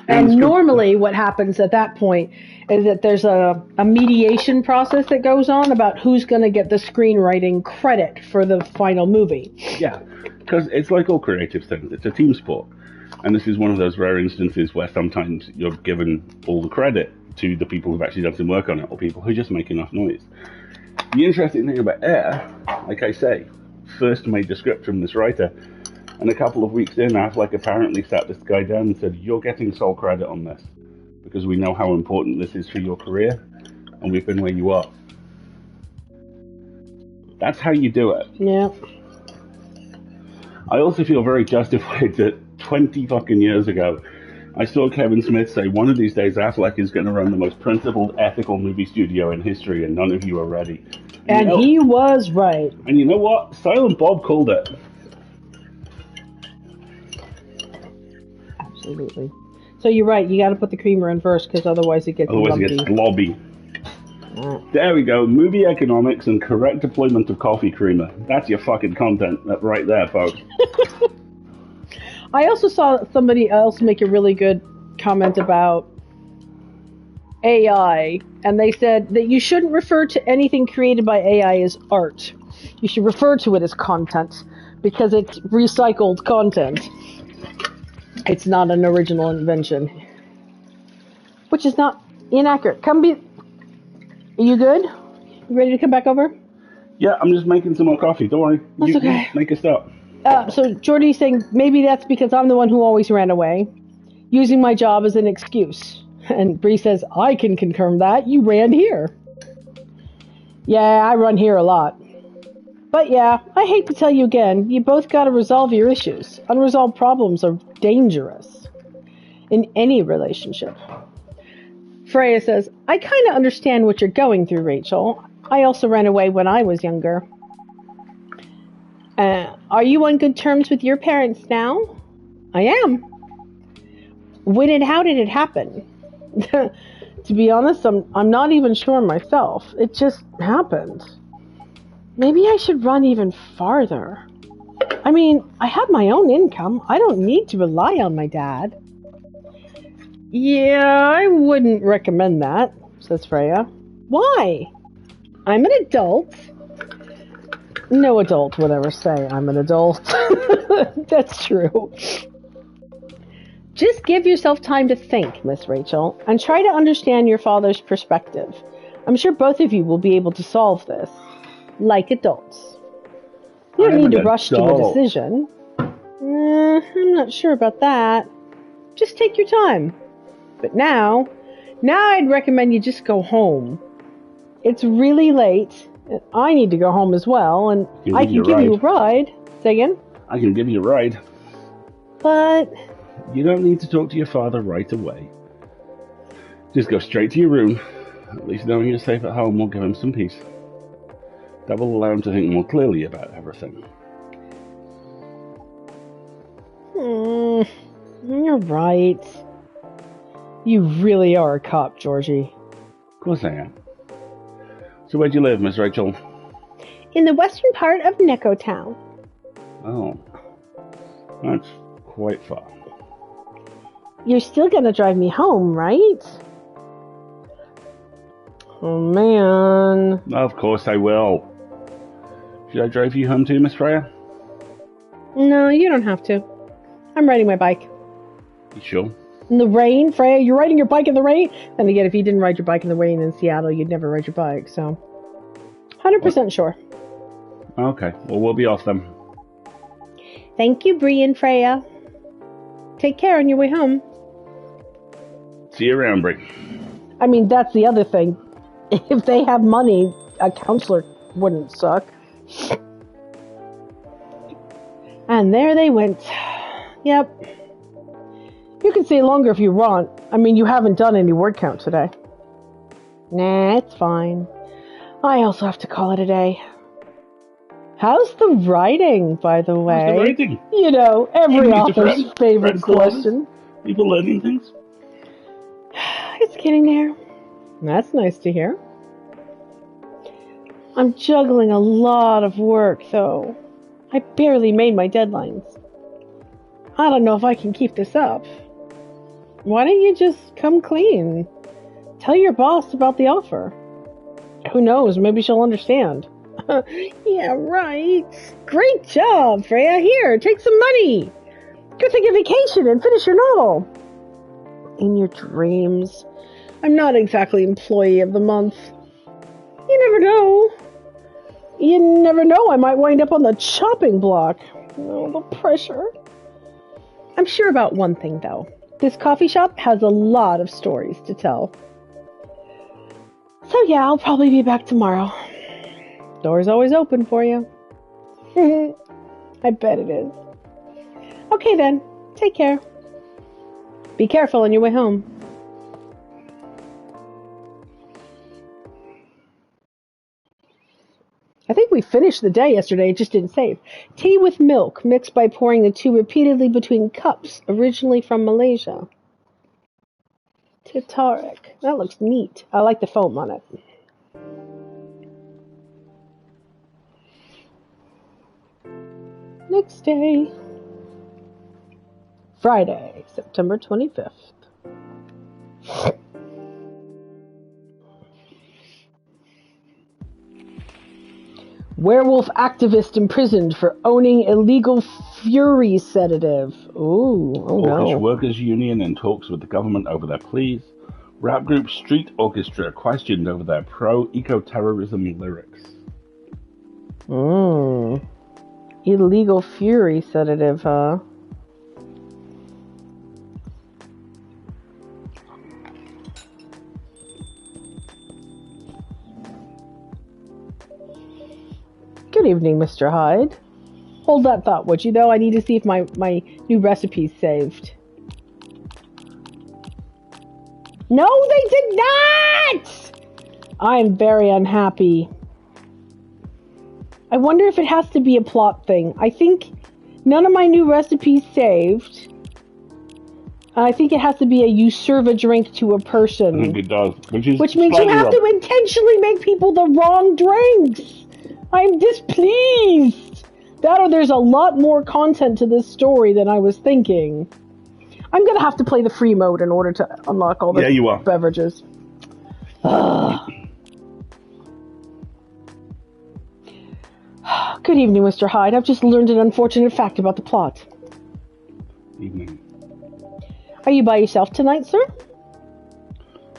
And normally what happens at that point is that there's a mediation process that goes on about who's going to get the screenwriting credit for the final movie. Yeah, because it's like all creative things, it's a team sport. And this is one of those rare instances where sometimes you're given all the credit to the people who've actually done some work on it, or people who just make enough noise. The interesting thing about Air, like I say, first made the script from this writer, and a couple of weeks in, Affleck apparently sat this guy down and said, "You're getting sole credit on this, because we know how important this is for your career, and we've been where you are." That's how you do it. Yeah. I also feel very justified that 20 fucking years ago, I saw Kevin Smith say, one of these days Affleck is going to run the most principled, ethical movie studio in history, and none of you are ready. And he was right. And you know what? Silent Bob called it. Absolutely. So you're right. You got to put the creamer in first, because otherwise it gets globby. There we go. Movie economics and correct deployment of coffee creamer. That's your fucking content right there, folks. I also saw somebody else make a really good comment about AI, and they said that you shouldn't refer to anything created by AI as art. You should refer to it as content, because it's recycled content. It's not an original invention. Which is not inaccurate. Are you good? You ready to come back over? Yeah, I'm just making some more coffee. Don't worry. That's okay. Make it stop. So Jordy's saying maybe that's because I'm the one who always ran away, using my job as an excuse. And Bree says, I can confirm that. You ran here. Yeah, I run here a lot. But yeah, I hate to tell you again, you both got to resolve your issues. Unresolved problems are dangerous in any relationship. Freya says, I kind of understand what you're going through, Rachel. I also ran away when I was younger. Are you on good terms with your parents now? I am. When and how did it happen? To be honest, I'm not even sure myself. It just happened. Maybe I should run even farther. I mean, I have my own income. I don't need to rely on my dad. Yeah, I wouldn't recommend that, says Freya. Why? I'm an adult. No adult would ever say I'm an adult. That's true. Just give yourself time to think, Miss Rachel, and try to understand your father's perspective. I'm sure both of you will be able to solve this, like adults. You don't need to rush to a decision. I'm not sure about that. Just take your time. But now I'd recommend you just go home. It's really late. I need to go home as well, and I can give you a ride. Say again? I can give you a ride. But you don't need to talk to your father right away. Just go straight to your room. At least knowing you're safe at home will give him some peace. That will allow him to think more clearly about everything. You're right. You really are a cop, Georgie. Of course I am. So where do you live, Miss Rachel? In the western part of Neko Town. Oh. That's quite far. You're still gonna drive me home, right? Oh, man. Of course I will. Should I drive you home too, Miss Freya? No, you don't have to. I'm riding my bike. You sure? In the rain, Freya, you're riding your bike in the rain? Then again, if you didn't ride your bike in the rain in Seattle, you'd never ride your bike, so 100% sure. Okay, well, we'll be off then. Thank you, Bree and Freya. Take care on your way home. See you around, Bree. I mean, that's the other thing. If they have money, a counselor wouldn't suck. And there they went. Yep. You can stay longer if you want. I mean, you haven't done any word count today. Nah, it's fine. I also have to call it a day. How's the writing, by the way? How's the writing? You know, every author's favorite question. People learning things? It's getting there. That's nice to hear. I'm juggling a lot of work, though. I barely made my deadlines. I don't know if I can keep this up. Why don't you just come clean? Tell your boss about the offer. Who knows, maybe she'll understand. Yeah, right. Great job, Freya. Here, take some money. Go take a vacation and finish your novel. In your dreams. I'm not exactly employee of the month. You never know. You never know, I might wind up on the chopping block. Oh, the pressure. I'm sure about one thing, though. This coffee shop has a lot of stories to tell. So yeah, I'll probably be back tomorrow. Door's always open for you. I bet it is. Okay then, take care. Be careful on your way home. I think we finished the day yesterday, it just didn't save. Tea with milk, mixed by pouring the two repeatedly between cups, originally from Malaysia. Titarik. That looks neat. I like the foam on it. Next day. Friday, September 25th. Werewolf activist imprisoned for owning illegal Fury sedative. Ooh, oh no. Orcish Workers Union in talks with the government over their pleas. Rap group Street Orchestra questioned over their pro-eco-terrorism lyrics. Illegal Fury sedative, huh? Good evening, Mr. Hyde. Hold that thought, would you, though? I need to see if my new recipe's saved. No, they did not! I'm very unhappy. I wonder if it has to be a plot thing. I think none of my new recipes saved. I think it has to be a you serve a drink to a person. I think it does. Which means you have to intentionally make people the wrong drinks. I'm displeased. That or there's a lot more content to this story than I was thinking. I'm gonna have to play the free mode in order to unlock all the beverages. Good evening, Mr. Hyde. I've just learned an unfortunate fact about the plot. Evening. Are you by yourself tonight, sir?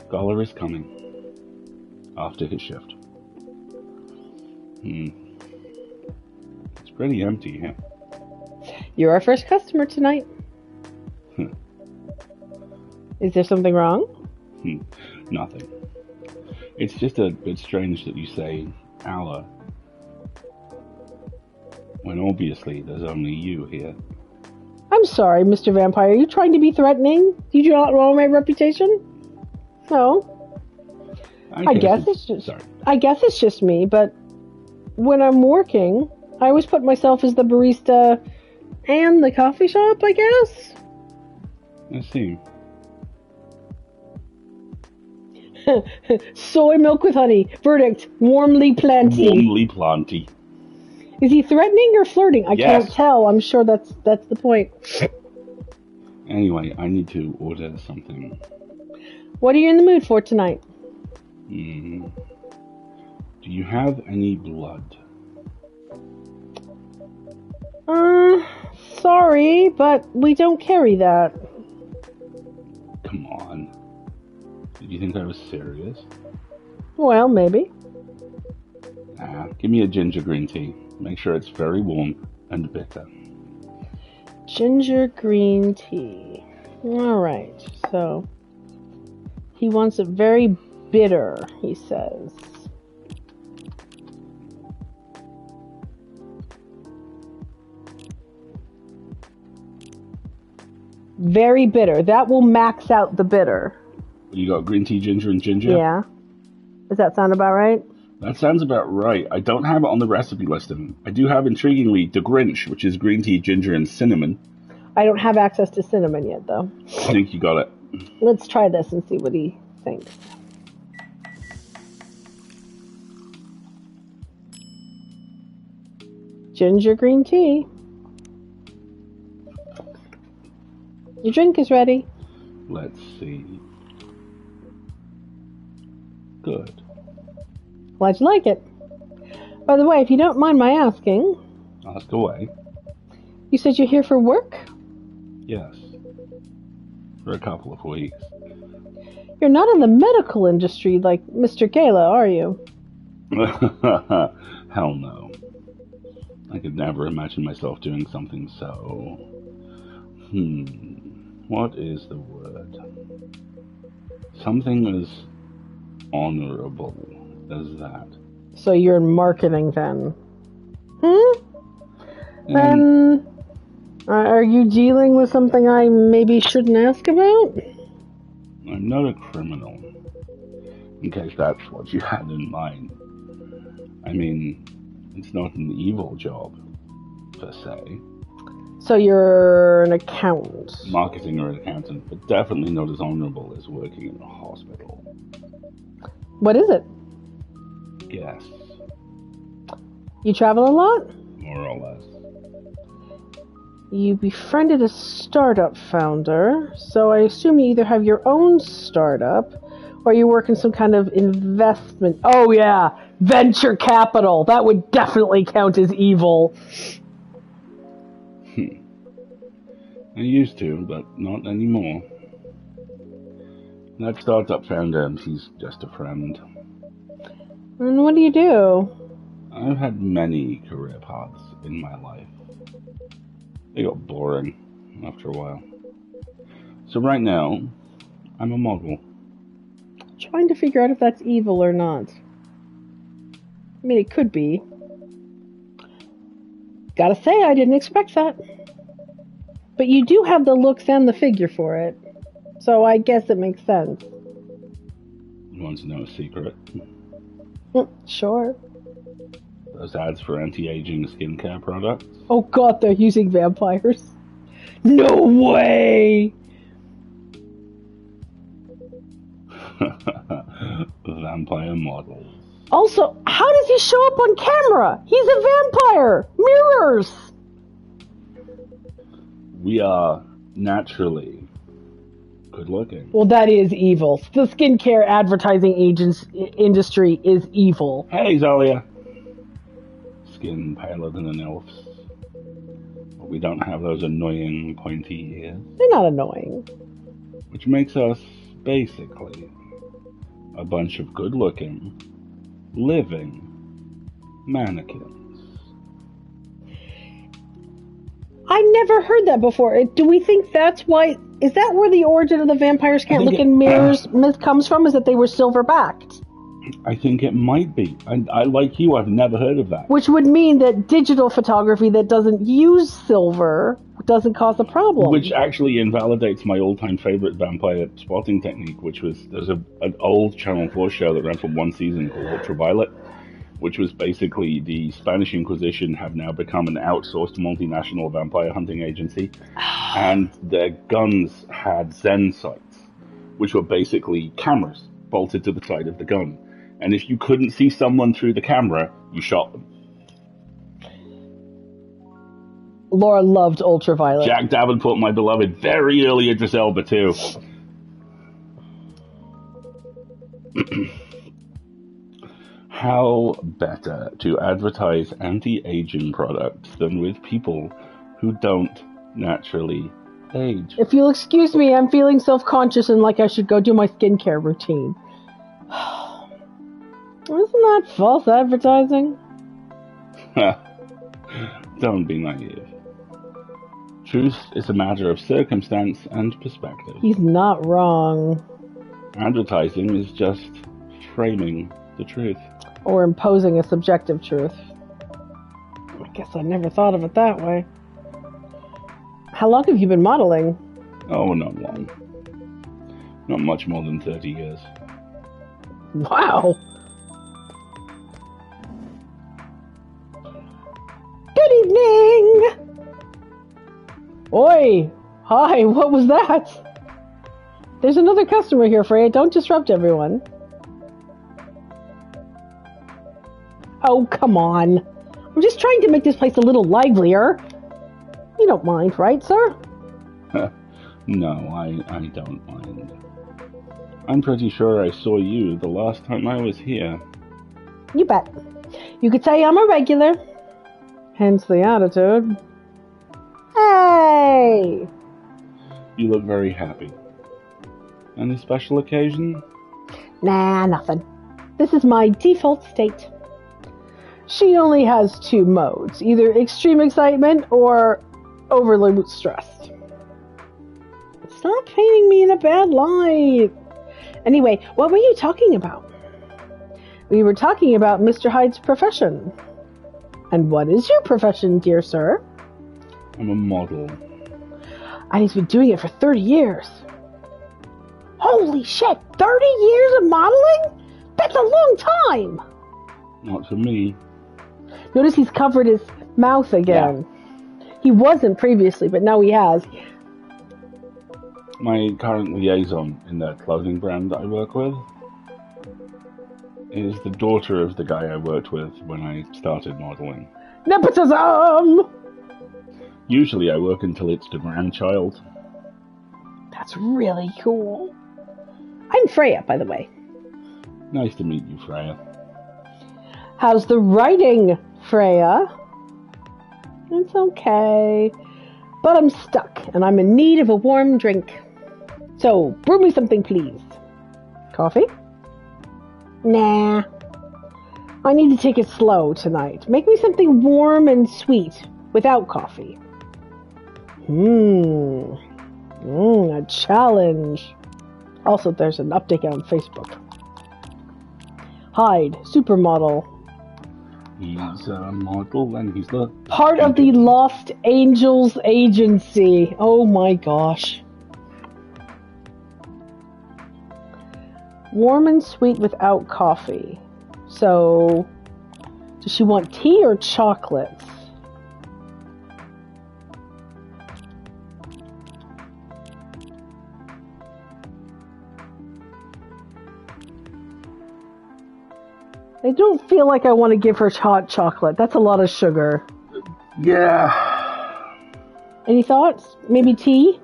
Goller is coming. After his shift. It's pretty empty here. You're our first customer tonight. Is there something wrong? Nothing. It's just a bit strange that you say our, when obviously there's only you here. I'm sorry, Mr. Vampire. Are you trying to be threatening? You do not know my reputation? No. I guess it's just me, but when I'm working, I always put myself as the barista and the coffee shop, I guess. I see. Soy milk with honey. Verdict, warmly planty. Warmly planty. Is he threatening or flirting? I can't tell. I'm sure that's the point. Anyway, I need to order something. What are you in the mood for tonight? Do you have any blood? Sorry, but we don't carry that. Come on. Did you think I was serious? Well, maybe. Give me a ginger green tea. Make sure it's very warm and bitter. Ginger green tea. Alright, so he wants it very bitter, he says. Very bitter. That will max out the bitter. You got green tea, ginger, and ginger? Yeah. Does that sound about right? That sounds about right. I don't have it on the recipe listing. I do have, intriguingly, the Grinch, which is green tea, ginger, and cinnamon. I don't have access to cinnamon yet, though. I think you got it. Let's try this and see what he thinks. Ginger green tea. Your drink is ready. Let's see. Good. Glad you like it. By the way, if you don't mind my asking... Ask away. You said you're here for work? Yes. For a couple of weeks. You're not in the medical industry like Mr. Gala, are you? Hell no. I could never imagine myself doing something so... What is the word? Something as honorable as that. So you're in marketing then? Then are you dealing with something I maybe shouldn't ask about? I'm not a criminal, in case that's what you had in mind. I mean, it's not an evil job, per se. So you're an accountant? Marketing or an accountant, but definitely not as honorable as working in a hospital. What is it? Yes. You travel a lot? More or less. You befriended a startup founder, so I assume you either have your own startup or you work in some kind of investment. Oh yeah, venture capital. That would definitely count as evil. I used to, but not anymore. That startup founder, he's just a friend. And what do you do? I've had many career paths in my life. They got boring after a while. So right now, I'm a model. Trying to figure out if that's evil or not. I mean, it could be. Gotta say, I didn't expect that. But you do have the looks and the figure for it. So I guess it makes sense. You want to know a secret? Sure. Those ads for anti-aging skincare products? Oh god, they're using vampires. No way! Vampire models. Also, how does he show up on camera? He's a vampire! Mirrors! We are naturally good looking. Well, that is evil. The skincare advertising industry is evil. Hey, Zalia. Skin paler than an elf's. But we don't have those annoying pointy ears. They're not annoying. Which makes us, basically, a bunch of good-looking, living mannequins. I never heard that before. Do we think that's why... Is that where the origin of the vampires can't look in mirrors myth comes from? Is that they were silver-backed? I think it might be. I like you, I've never heard of that. Which would mean that digital photography that doesn't use silver doesn't cause a problem. Which actually invalidates my all-time favorite vampire spotting technique, which was... There's an old Channel 4 show that ran for one season called Ultraviolet, which was basically the Spanish Inquisition have now become an outsourced multinational vampire hunting agency. And their guns had Zen sights, which were basically cameras bolted to the side of the gun. And if you couldn't see someone through the camera, you shot them. Laura loved Ultraviolet. Jack Davenport, my beloved, very early Idris Elba too. How better to advertise anti-aging products than with people who don't naturally age? If you'll excuse me, I'm feeling self-conscious and like I should go do my skincare routine. Isn't that false advertising? Don't be naive. Truth is a matter of circumstance and perspective. He's not wrong. Advertising is just framing the truth. Or imposing a subjective truth. I guess I never thought of it that way. How long have you been modeling? Oh, not long. Not much more than 30 years. Wow. Good evening! Oi! Hi, what was that? There's another customer here, Freya. Don't disrupt everyone. Oh, come on. I'm just trying to make this place a little livelier. You don't mind, right, sir? No, I don't mind. I'm pretty sure I saw you the last time I was here. You bet. You could say I'm a regular. Hence the attitude. Hey! You look very happy. Any special occasion? Nah, nothing. This is my default state. She only has 2 modes, either extreme excitement or overly stressed. Stop painting me in a bad light. Anyway, what were you talking about? We were talking about Mr. Hyde's profession. And what is your profession, dear sir? I'm a model. And he's been doing it for 30 years. Holy shit, 30 years of modeling? That's a long time! Not for me. Notice he's covered his mouth again. Yeah. He wasn't previously, but now he has. My current liaison in the clothing brand I work with is the daughter of the guy I worked with when I started modeling. Nepotism! Usually I work until it's the grandchild. That's really cool. I'm Freya, by the way. Nice to meet you, Freya. How's the writing, Freya? It's okay. But I'm stuck, and I'm in need of a warm drink. So, brew me something, please. Coffee? Nah. I need to take it slow tonight. Make me something warm and sweet, without coffee. A challenge. Also, there's an update on Facebook. Hyde, supermodel. He's a model and he's the... part of the Lost Angels Agency. Oh my gosh. Warm and sweet without coffee. So, does she want tea or chocolates? I don't feel like I want to give her hot chocolate. That's a lot of sugar. Yeah. Any thoughts? Maybe tea?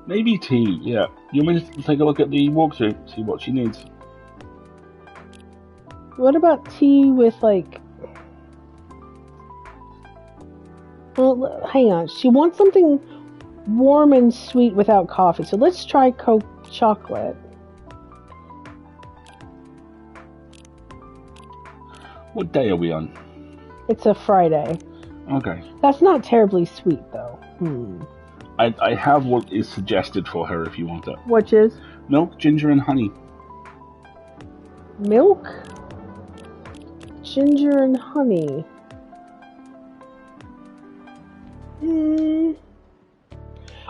Maybe tea, yeah. You want me to take a look at the walkthrough, see what she needs? What about tea with, like... Well, hang on. She wants something warm and sweet without coffee. So let's try chocolate. What day are we on? It's a Friday. Okay. That's not terribly sweet, though. I have what is suggested for her if you want it. Which is? Milk, ginger, and honey. Milk? Ginger and honey.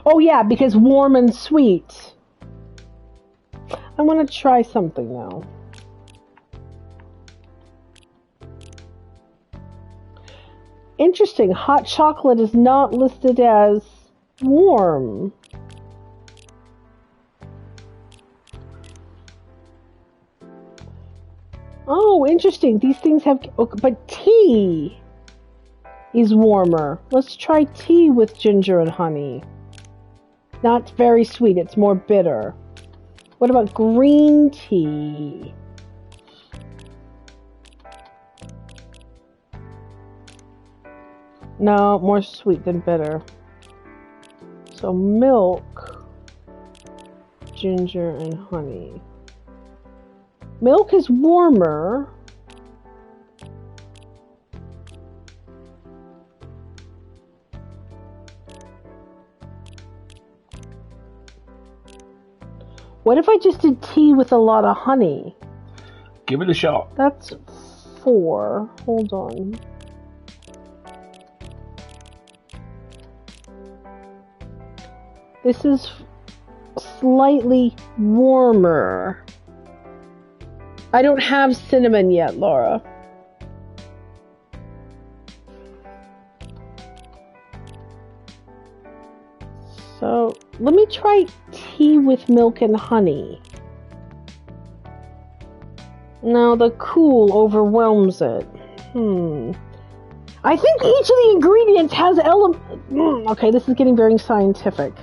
Oh yeah, because warm and sweet. I want to try something now. Interesting, hot chocolate is not listed as warm. Oh, interesting. These things have... but tea is warmer. Let's try tea with ginger and honey. Not very sweet. It's more bitter. What about green tea? No, more sweet than bitter. So milk, ginger, and honey. Milk is warmer. What if I just did tea with a lot of honey? Give it a shot. That's 4. Hold on. This is slightly warmer. I don't have cinnamon yet, Laura. So, let me try tea with milk and honey. No, the cool overwhelms it. I think each of the ingredients has okay, this is getting very scientific.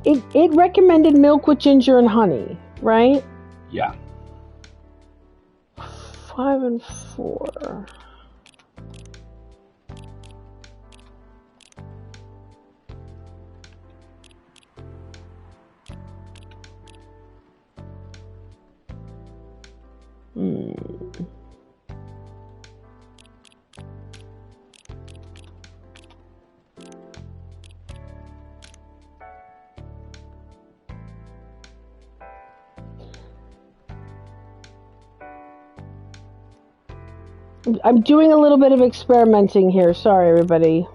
It recommended milk with ginger and honey, right? Yeah. 5 and 4. I'm doing a little bit of experimenting here. Sorry, everybody.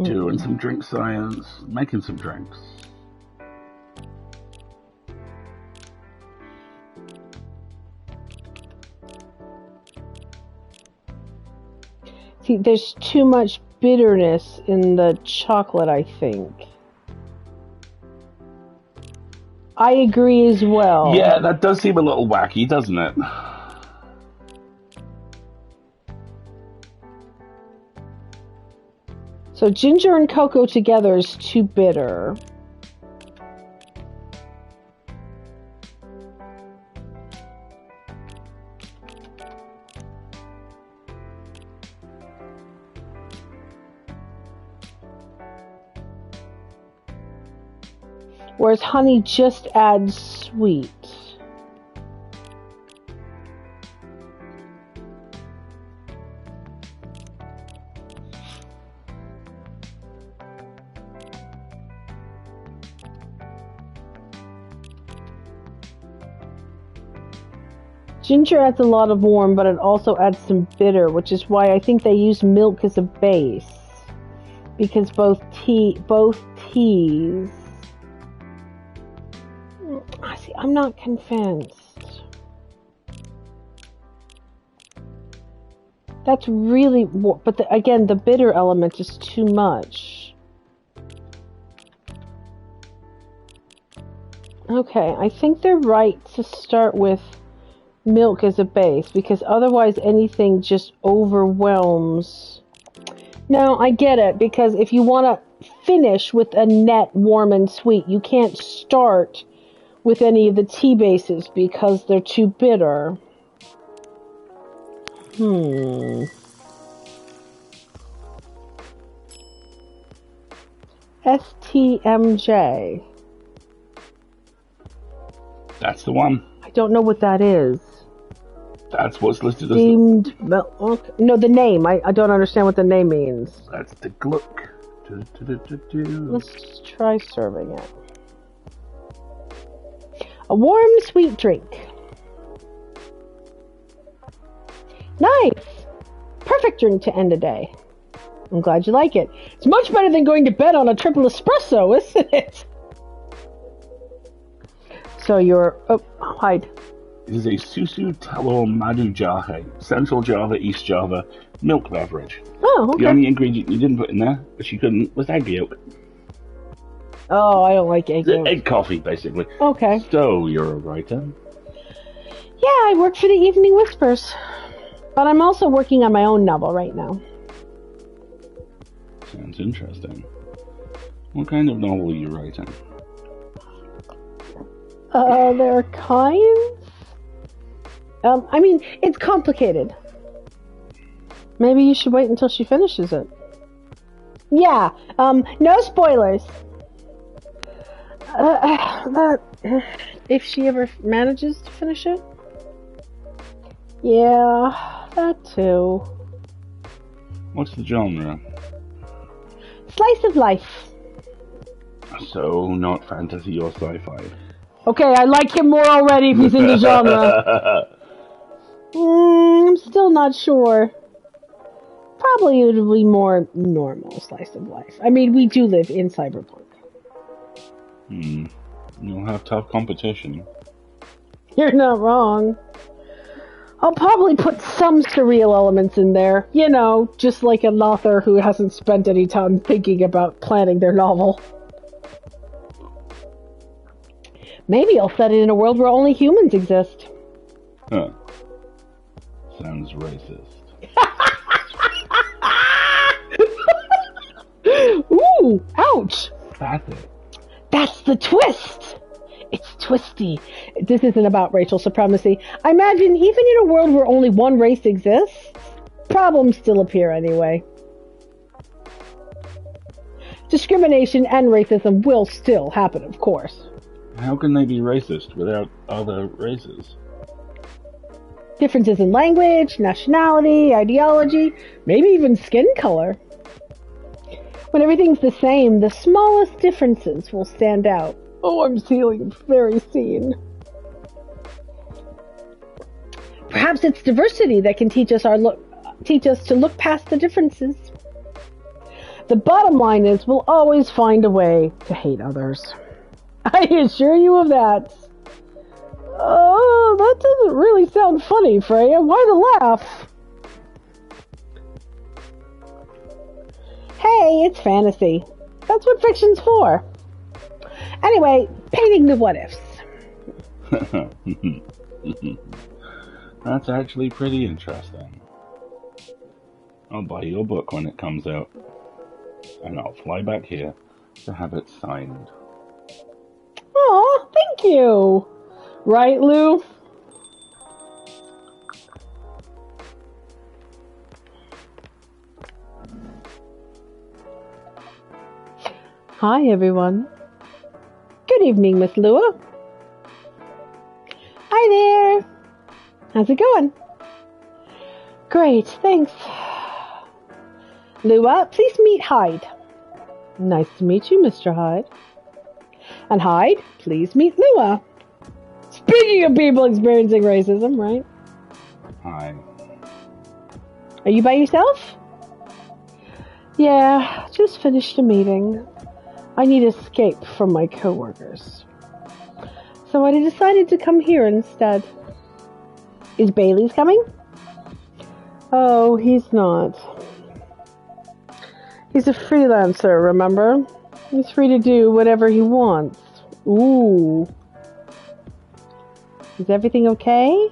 Doing some drink science, making some drinks. See, there's too much bitterness in the chocolate, I think. I agree as well. Yeah, that does seem a little wacky, doesn't it? So ginger and cocoa together is too bitter. Whereas honey just adds sweet. Ginger adds a lot of warm, but it also adds some bitter, which is why I think they use milk as a base. Because both teas... See, I'm not convinced. That's really... But again, the bitter element is too much. Okay, I think they're right to start with milk as a base, because otherwise anything just overwhelms. No, I get it, because if you want to finish with a net warm and sweet, you can't start with any of the tea bases because they're too bitter. STMJ. That's the one. I don't know what that is. That's what's listed as Steamed milk. No, the name. I don't understand what the name means. That's the Gluck. Let's try serving it. A warm, sweet drink. Nice! Perfect drink to end a day. I'm glad you like it. It's much better than going to bed on a triple espresso, isn't it? So you're... Oh, hide. It is a Susu Telur Madu Jahe, Central Java, East Java milk beverage. Oh, okay. The only ingredient you didn't put in there, which you couldn't, was egg yolk. Oh, I don't like egg yolk. Egg coffee, basically. Okay. So, you're a writer? Yeah, I work for the Evening Whispers. But I'm also working on my own novel right now. Sounds interesting. What kind of novel are you writing? There are kinds. I mean, it's complicated. Maybe you should wait until she finishes it. Yeah, no spoilers. If she ever manages to finish it? Yeah, that too. What's the genre? Slice of life. So, not fantasy or sci-fi. Okay, I like him more already if he's in the genre. I'm still not sure. Probably it would be more normal slice of life. I mean, we do live in cyberpunk. You'll have tough competition. You're not wrong. I'll probably put some surreal elements in there. You know, just like an author who hasn't spent any time thinking about planning their novel. Maybe I'll set it in a world where only humans exist. Huh. Sounds racist. Ooh, ouch. That's it. That's the twist. It's twisty. This isn't about racial supremacy. I imagine even in a world where only one race exists, problems still appear anyway. Discrimination and racism will still happen, of course. How can they be racist without other races? Differences in language, nationality, ideology, maybe even skin color. When everything's the same, the smallest differences will stand out. Oh, I'm feeling very seen. Perhaps it's diversity that can teach us to look past the differences. The bottom line is we'll always find a way to hate others. I assure you of that. Oh, that doesn't really sound funny, Freya. Why the laugh? Hey, it's fantasy. That's what fiction's for. Anyway, painting the what-ifs. That's actually pretty interesting. I'll buy your book when it comes out. And I'll fly back here to have it signed. Aw, thank you. Right, Lou? Hi, everyone. Good evening, Miss Lua. Hi there. How's it going? Great, thanks. Lua, please meet Hyde. Nice to meet you, Mr. Hyde. And Hyde, please meet Lua. Speaking of people experiencing racism, right? Hi. Are you by yourself? Yeah, just finished a meeting. I need escape from my coworkers. So I decided to come here instead. Is Bailey's coming? Oh, he's not. He's a freelancer, remember? He's free to do whatever he wants. Ooh. Is everything okay?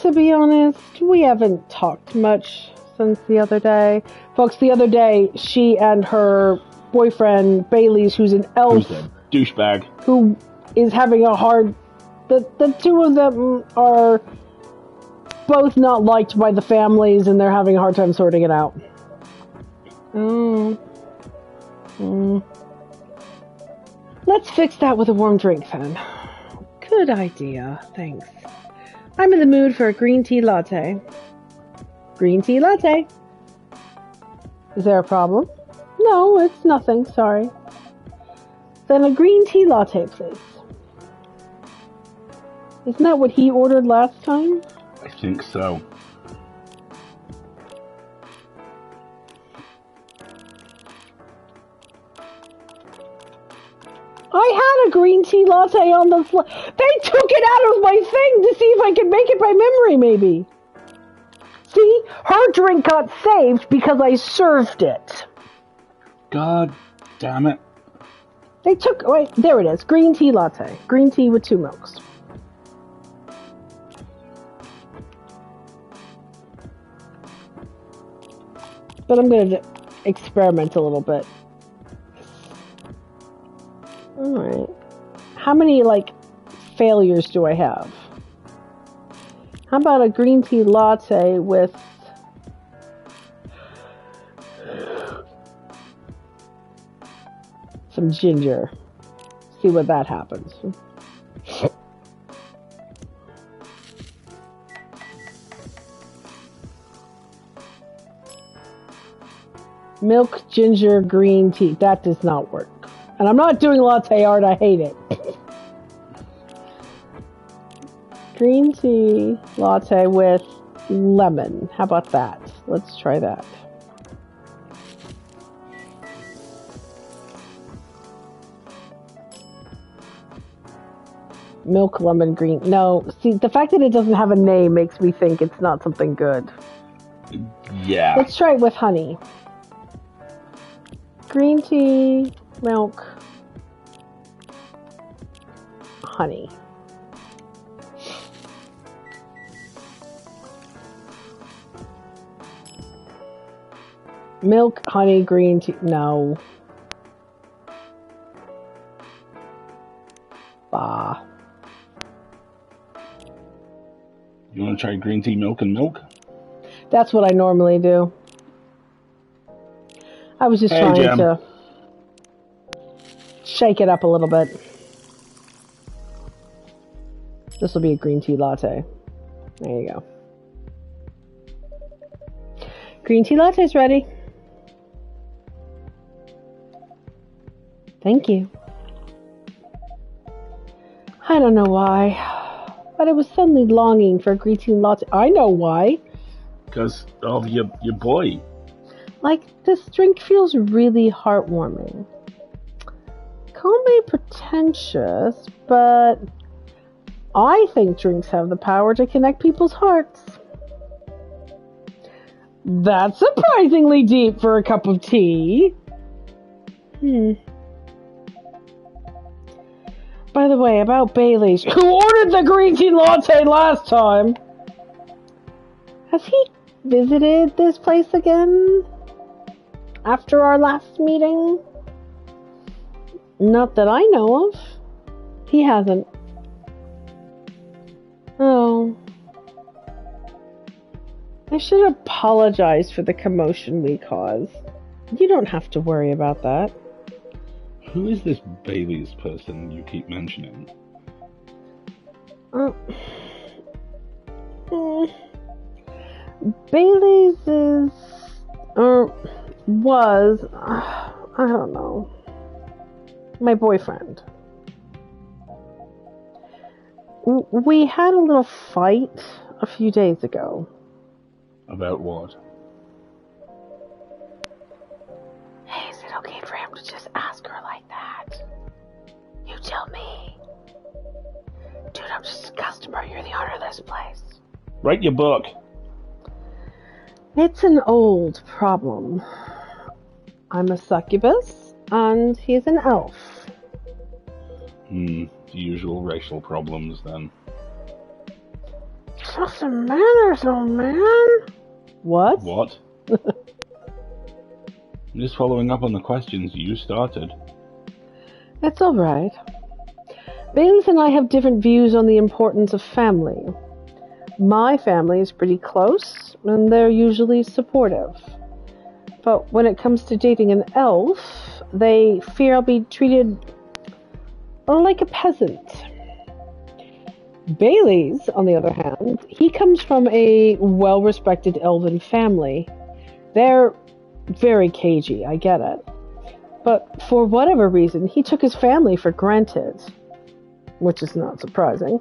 To be honest, we haven't talked much since the other day. Folks, the other day, she and her boyfriend, Bailey's, who's an elf. Who's a douchebag. Who is having a hard... The two of them are both not liked by the families, and they're having a hard time sorting it out. Let's fix that with a warm drink, then. Good idea, thanks. I'm in the mood for a green tea latte. Green tea latte. Is there a problem? No, it's nothing, sorry. Then a green tea latte, please. Isn't that what he ordered last time? I think so. I had a green tea latte on the floor. They took it out of my thing to see if I could make it by memory, maybe. See? Her drink got saved because I served it. God damn it. They took... Wait, there it is. Green tea latte. Green tea with 2 milks. But I'm going to experiment a little bit. Alright. How many, failures do I have? How about a green tea latte with... some ginger? See what that happens. Milk, ginger, green tea. That does not work. And I'm not doing latte art. I hate it. Green tea latte with lemon. How about that? Let's try that. Milk, lemon, green. No, see, the fact that it doesn't have a name makes me think it's not something good. Yeah. Let's try it with honey. Green tea, milk, honey. Milk, honey, green tea. No. Bah. You want to try green tea, milk, and milk? That's what I normally do. I was just trying to shake it up a little bit. This will be a green tea latte. There you go. Green tea latte's ready. Thank you. I don't know why, but I was suddenly longing for a green tea latte. I know why. Because of your boy. Like, this drink feels really heartwarming. Call me pretentious, but I think drinks have the power to connect people's hearts. That's surprisingly deep for a cup of tea. By the way, about Bailey's, who ordered the green tea latte last time? Has he visited this place again? After our last meeting? Not that I know of. He hasn't. Oh. I should apologize for the commotion we caused. You don't have to worry about that. Who is this Bailey's person you keep mentioning? Bailey's is... or was... I don't know. My boyfriend. We had a little fight a few days ago. About what? Hey, is it okay for him to just ask her like that? You tell me. Dude, I'm just a customer. You're the owner of this place. Write your book. It's an old problem. I'm a succubus, and he's an elf. The usual racial problems, then. Just a manners, old man. What? What? I'm just following up on the questions you started. It's alright. Bailey's and I have different views on the importance of family. My family is pretty close, and they're usually supportive. But when it comes to dating an elf, they fear I'll be treated like a peasant. Bailey's, on the other hand, he comes from a well-respected elven family. They're very cagey, I get it. But for whatever reason, he took his family for granted, which is not surprising,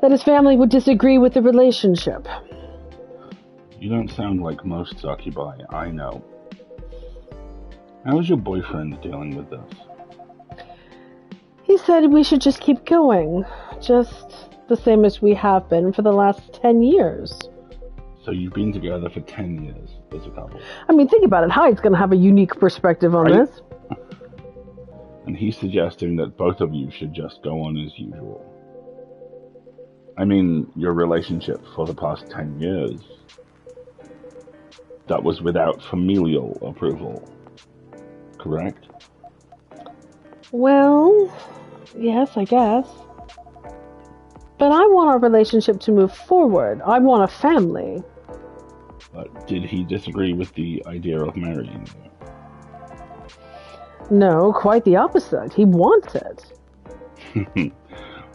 that his family would disagree with the relationship. You don't sound like most succubi I know. How is your boyfriend dealing with this? He said we should just keep going, just the same as we have been for the last 10 years. So you've been together for 10 years as a couple? I mean, think about it. Hyde's going to have a unique perspective on this. And he's suggesting that both of you should just go on as usual. I mean, your relationship for the past 10 years, that was without familial approval, correct? Well, yes, I guess. But I want our relationship to move forward. I want a family. But did he disagree with the idea of marrying you? No, quite the opposite. He wants it.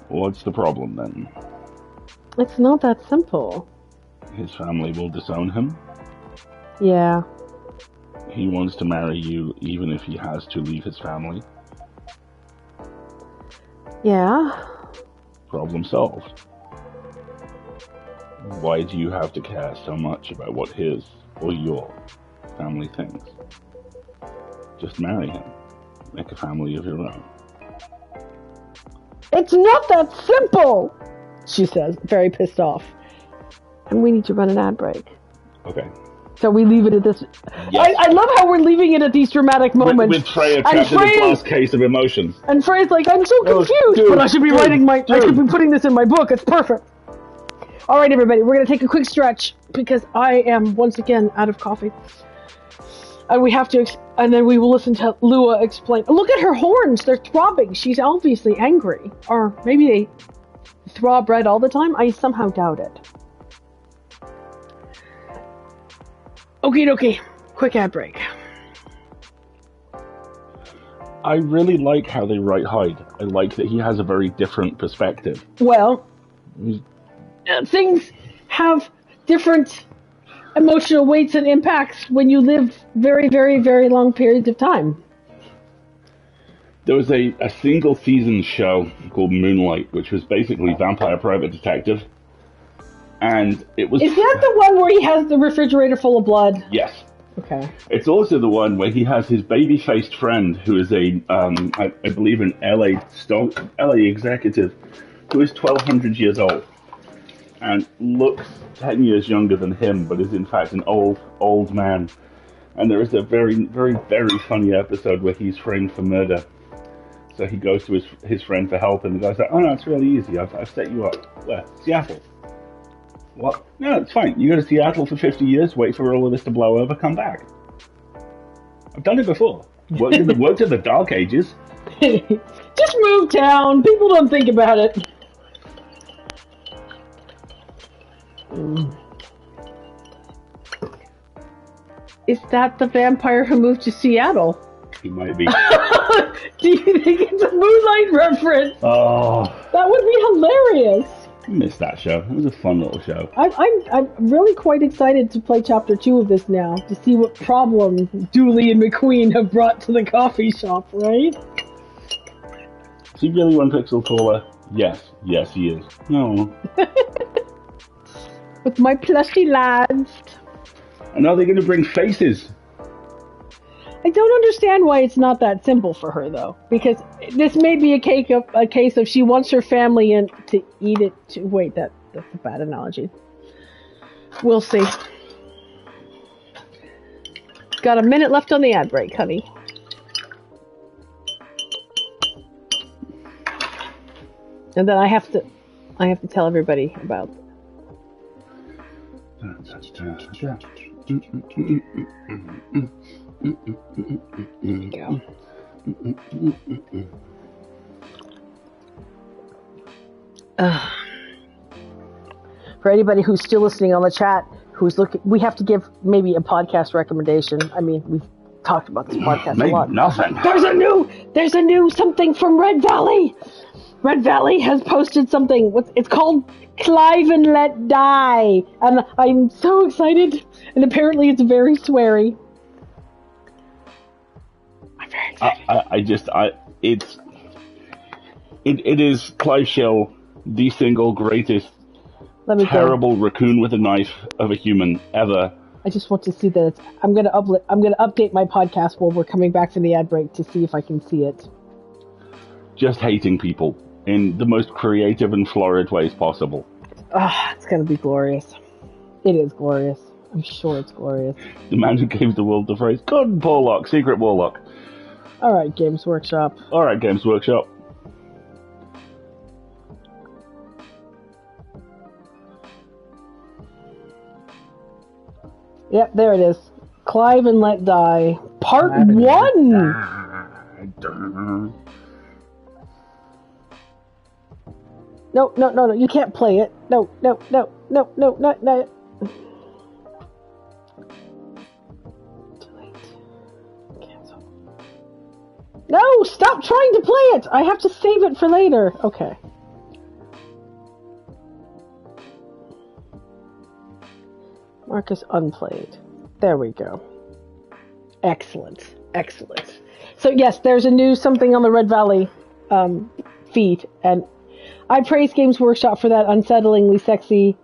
What's the problem then? It's not that simple. His family will disown him? Yeah. he wants to marry you even if he has to leave his family. Yeah. Problem solved. Why do you have to care so much about what his or your family thinks? Just marry him. Make a family of your own. It's not that simple, she says, very pissed off. And we need to run an ad break. Okay. So we leave it at this. Yes. I love how we're leaving it at these dramatic moments. With Freya trapped in his last case of emotions. And Freya's like, I'm so confused, but I should be I should be putting this in my book. It's perfect. All right, everybody, we're going to take a quick stretch because I am once again out of coffee. And we have to, and then we will listen to Lua explain. Look at her horns; they're throbbing. She's obviously angry, or maybe they throb red all the time. I somehow doubt it. Okie dokie, quick ad break. I really like how they write Hyde. I like that he has a very different perspective. Well, things have different emotional weights and impacts when you live very, very, very long periods of time. There was a single season show called Moonlight, which was basically Vampire Private Detective. And it was... Is that the one where he has the refrigerator full of blood? Yes. Okay. It's also the one where he has his baby-faced friend, who is I believe an LA executive, who is 1,200 years old and looks 10 years younger than him, but is in fact an old man. And there is a very, very, very funny episode where he's framed for murder. So he goes to his friend for help, and the guy's like, "Oh no, it's really easy. I've set you up. Where? Seattle." What? No, it's fine. You go to Seattle for 50 years, wait for all of this to blow over, come back. I've done it before. Worked in the Dark Ages. Just move town. People don't think about it. Is that the vampire who moved to Seattle? He might be. Do you think it's a Moonlight reference? Oh. That would be hilarious. I missed that show. It was a fun little show. I'm really quite excited to play Chapter 2 of this now, to see what problem Dooley and McQueen have brought to the coffee shop, right? Is he really 1 pixel taller? Yes. Yes, he is. No. With my plushy lads. And are they going to bring faces? I don't understand why it's not that simple for her, though. Because this may be a case of she wants her family in to eat it. Wait, that's a bad analogy. We'll see. Got a minute left on the ad break, honey. And then I have to tell everybody about. Go. For anybody who's still listening on the chat, who's looking, we have to give maybe a podcast recommendation. I mean, we've talked about this podcast a lot. Nothing. There's a new something from Red Valley. Red Valley has posted something. It's called Clive and Let Die, and I'm so excited. And apparently, it's very sweary. I'm very excited. It is Clive Shill, the single greatest terrible raccoon with a knife of a human ever. I just want to see that I'm gonna update my podcast while we're coming back from the ad break to see if I can see it. Just hating people in the most creative and florid ways possible. It's gonna be glorious. It is glorious. I'm sure it's glorious. The man who gave the world the phrase, "Good Warlock, Secret Warlock." All right, Games Workshop. Yep, there it is. Clive and Let Die, Part 1! No, you can't play it. No, not. Too late. Cancel. No, stop trying to play it! I have to save it for later. Okay. Marcus unplayed. There we go. Excellent. Excellent. So yes, there's a new something on the Red Valley feed, and I praise Games Workshop for that unsettlingly sexy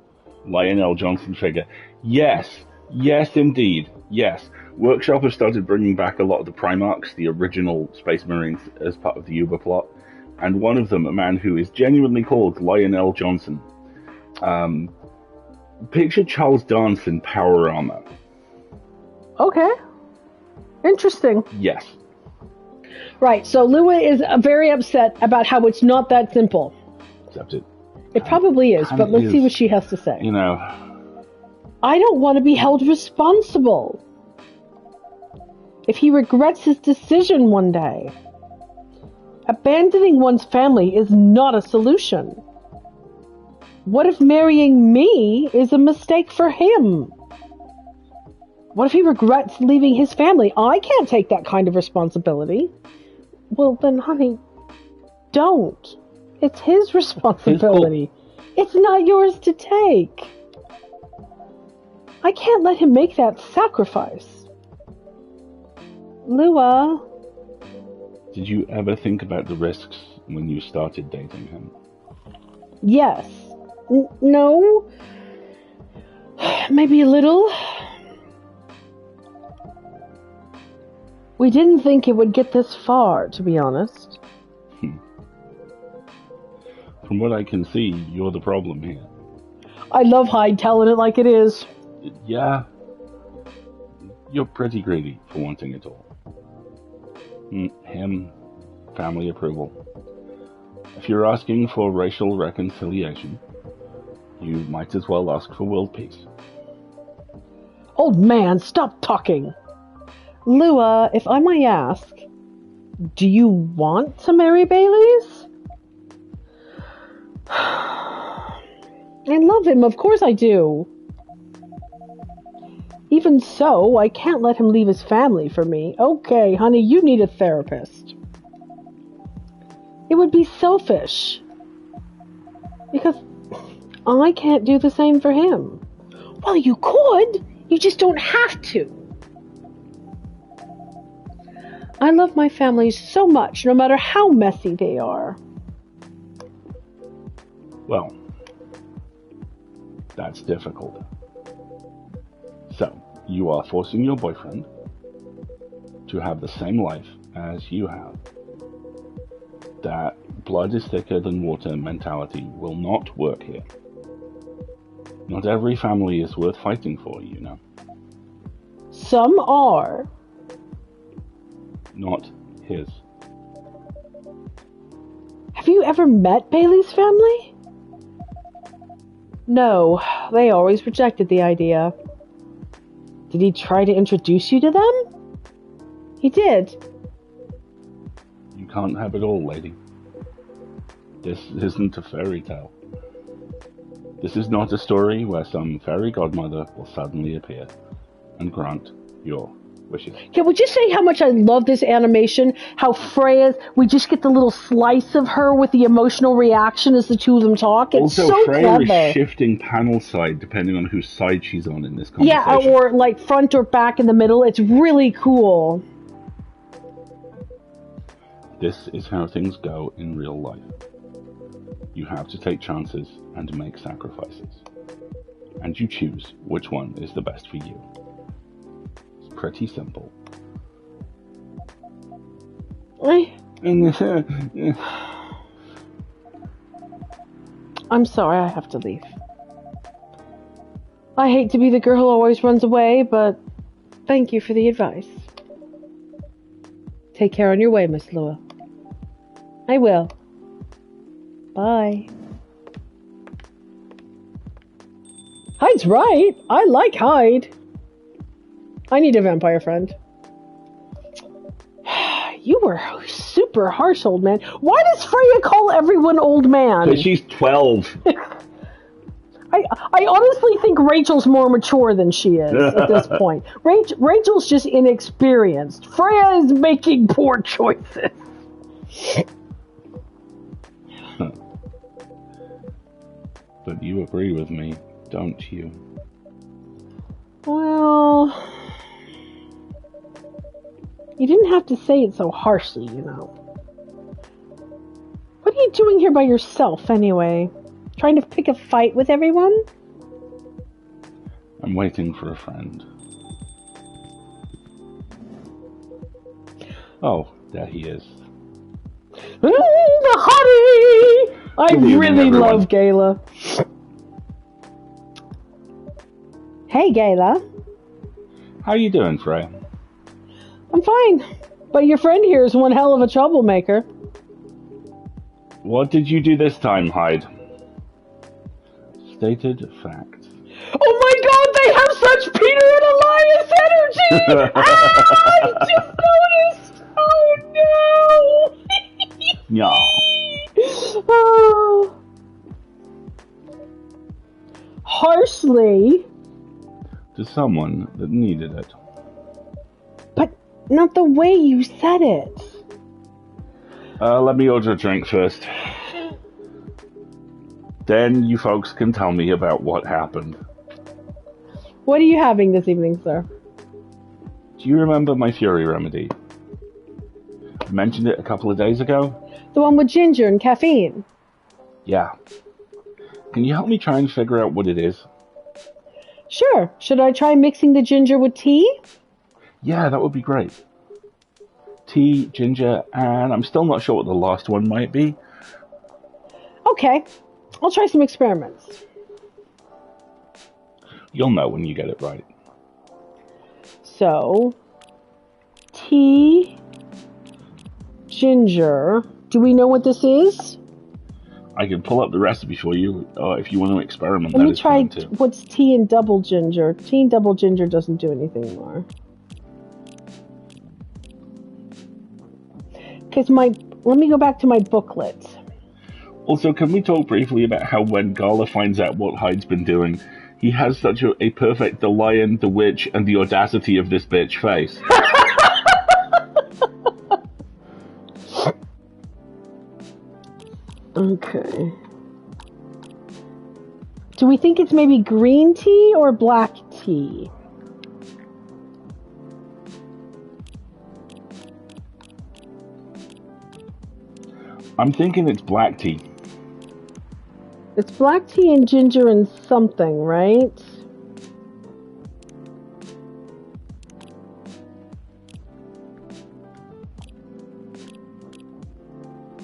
Lionel Johnson figure. Yes, indeed. Yes. Workshop has started bringing back a lot of the Primarchs, the original Space Marines, as part of the Uber plot. And one of them, a man who is genuinely called Lionel Johnson. Picture Charles Dance in power armor. Okay. Interesting. Yes. Right, so Lua is very upset about how it's not that simple. Except it. It probably is, but let's see what she has to say. You know. I don't want to be held responsible. If he regrets his decision one day. Abandoning one's family is not a solution. What if marrying me is a mistake for him? What if he regrets leaving his family? I can't take that kind of responsibility. Well, then, honey, don't. It's his responsibility. It's not yours to take. I can't let him make that sacrifice. Lua. Did you ever think about the risks when you started dating him? Yes. No. Maybe a little. We didn't think it would get this far, to be honest. From what I can see, you're the problem here. I love Hyde telling it like it is. Yeah. You're pretty greedy for wanting it all. Him, family approval. If you're asking for racial reconciliation, you might as well ask for world peace. Old man, stop talking. Lua, if I might ask, do you want to marry Baileys? I love him, of course I do. Even so, I can't let him leave his family for me. Okay, honey, you need a therapist. It would be selfish. Because I can't do the same for him. Well, you could. You just don't have to. I love my family so much, no matter how messy they are. Well, that's difficult. So, you are forcing your boyfriend to have the same life as you have. That blood is thicker than water mentality will not work here. Not every family is worth fighting for, you know. Some are. Not his. Have you ever met Bailey's family? No, they always rejected the idea. Did he try to introduce you to them? He did. You can't have it all, lady. This isn't a fairy tale. This is not a story where some fairy godmother will suddenly appear and grant your wishes. Can we just say how much I love this animation? How Freya's, we just get the little slice of her with the emotional reaction as the two of them talk. It's also, so Freya clever. is shifting panel side depending on whose side she's on in this conversation. Yeah, or like front or back in the middle. It's really cool. This is how things go in real life. You have to take chances and make sacrifices. And you choose which one is the best for you. It's pretty simple. I'm sorry, I have to leave. I hate to be the girl who always runs away, but thank you for the advice. Take care on your way, Miss Lua. I will. Bye. Hyde's right. I like Hyde. I need a vampire friend. You were super harsh, old man. Why does Freya call everyone old man? Because she's 12. I honestly think Rachel's more mature than she is at this point. Rachel's just inexperienced. Freya is making poor choices. But you agree with me, don't you? Well, You didn't have to say it so harshly, you know. What are you doing here by yourself, anyway? Trying to pick a fight with everyone? I'm waiting for a friend. Oh, there he is. The hottie! I really love Gala. Hey, Gala. How are you doing, Freya? I'm fine, but your friend here is one hell of a troublemaker. What did you do this time, Hyde? Stated fact. Oh my god, they have such Peter and Elias energy! I just noticed! Oh no! Yeah. Oh. Harshly. To someone that needed it. But not the way you said it. Let me order a drink first. Then you folks can tell me about what happened. What are you having this evening, sir? Do you remember my Fury remedy? I mentioned it a couple of days ago. The one with ginger and caffeine? Yeah. Can you help me try and figure out what it is? Sure. Should I try mixing the ginger with tea? Yeah, that would be great. Tea, ginger, and I'm still not sure what the last one might be. Okay. I'll try some experiments. You'll know when you get it right. So, tea, ginger. Do we know what this is? I can pull up the recipe for you if you want to experiment. Let me try what's tea and double ginger. Tea and double ginger doesn't do anything more. Let me go back to my booklet. Also, can we talk briefly about how when Gala finds out what Hyde's been doing, he has such a perfect The Lion, the Witch, and the audacity of this bitch face? Okay. Do we think it's maybe green tea or black tea? I'm thinking it's black tea. It's black tea and ginger and something, right?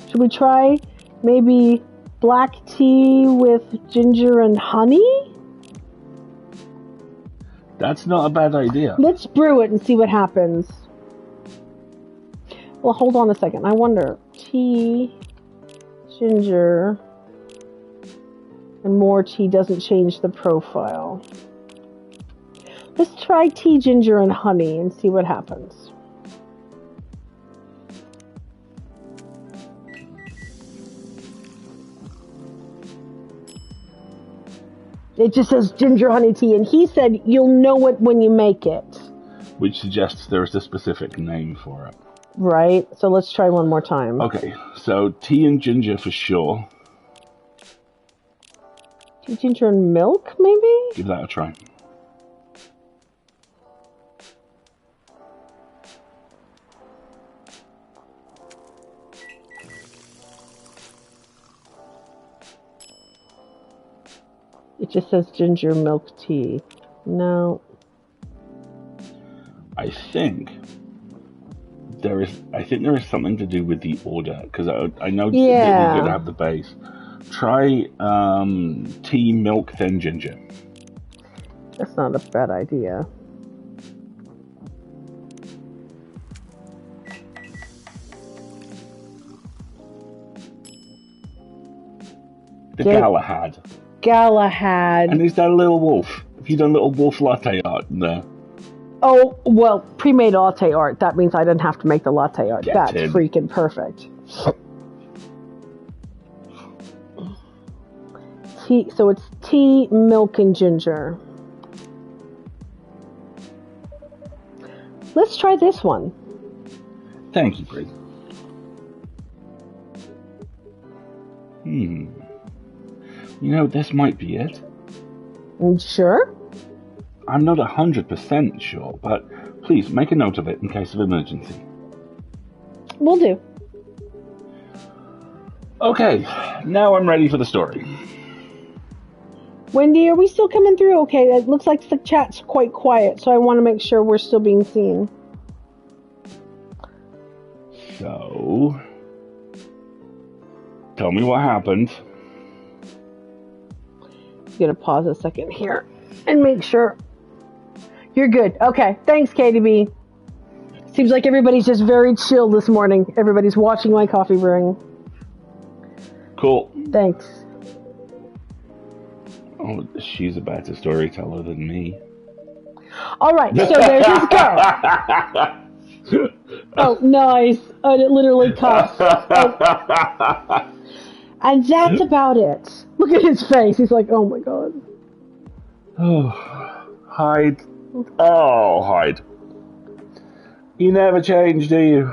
Should we try maybe black tea with ginger and honey? That's not a bad idea. Let's brew it and see what happens. Well, hold on a second. I wonder. Tea, ginger, and more tea doesn't change the profile. Let's try tea, ginger, and honey and see what happens. It just says ginger honey tea, and he said you'll know it when you make it. Which suggests there is a specific name for it. Right, so let's try one more time. Okay, so tea and ginger for sure. Tea, ginger, and milk, maybe? Give that a try. It just says ginger milk tea. No. I think there is something to do with the order, because I know that we're going to have the base. Try tea, milk, then ginger. That's not a bad idea. The Galahad. Galahad. And is that a little wolf? Have you done little wolf latte art in there? Oh, well, pre-made latte art. That means I didn't have to make the latte art. That's freaking perfect. Tea, so it's tea, milk, and ginger. Let's try this one. Thank you, Brie. You know, this might be it. Sure? I'm not 100% sure, but please make a note of it in case of emergency. Will do. Okay, now I'm ready for the story. Wendy, are we still coming through? Okay, it looks like the chat's quite quiet, so I want to make sure we're still being seen. So, tell me what happened. I'm going to pause a second here and make sure you're good. Okay, thanks, KDB. Seems like everybody's just very chill this morning. Everybody's watching my coffee brewing. Cool. Thanks. Oh, she's a better storyteller than me. All right, so there's this girl. Oh, nice. I literally cussed. And that's about it. Look at his face. He's like, oh my god. Oh, Hyde. Oh, Hyde. You never change, do you?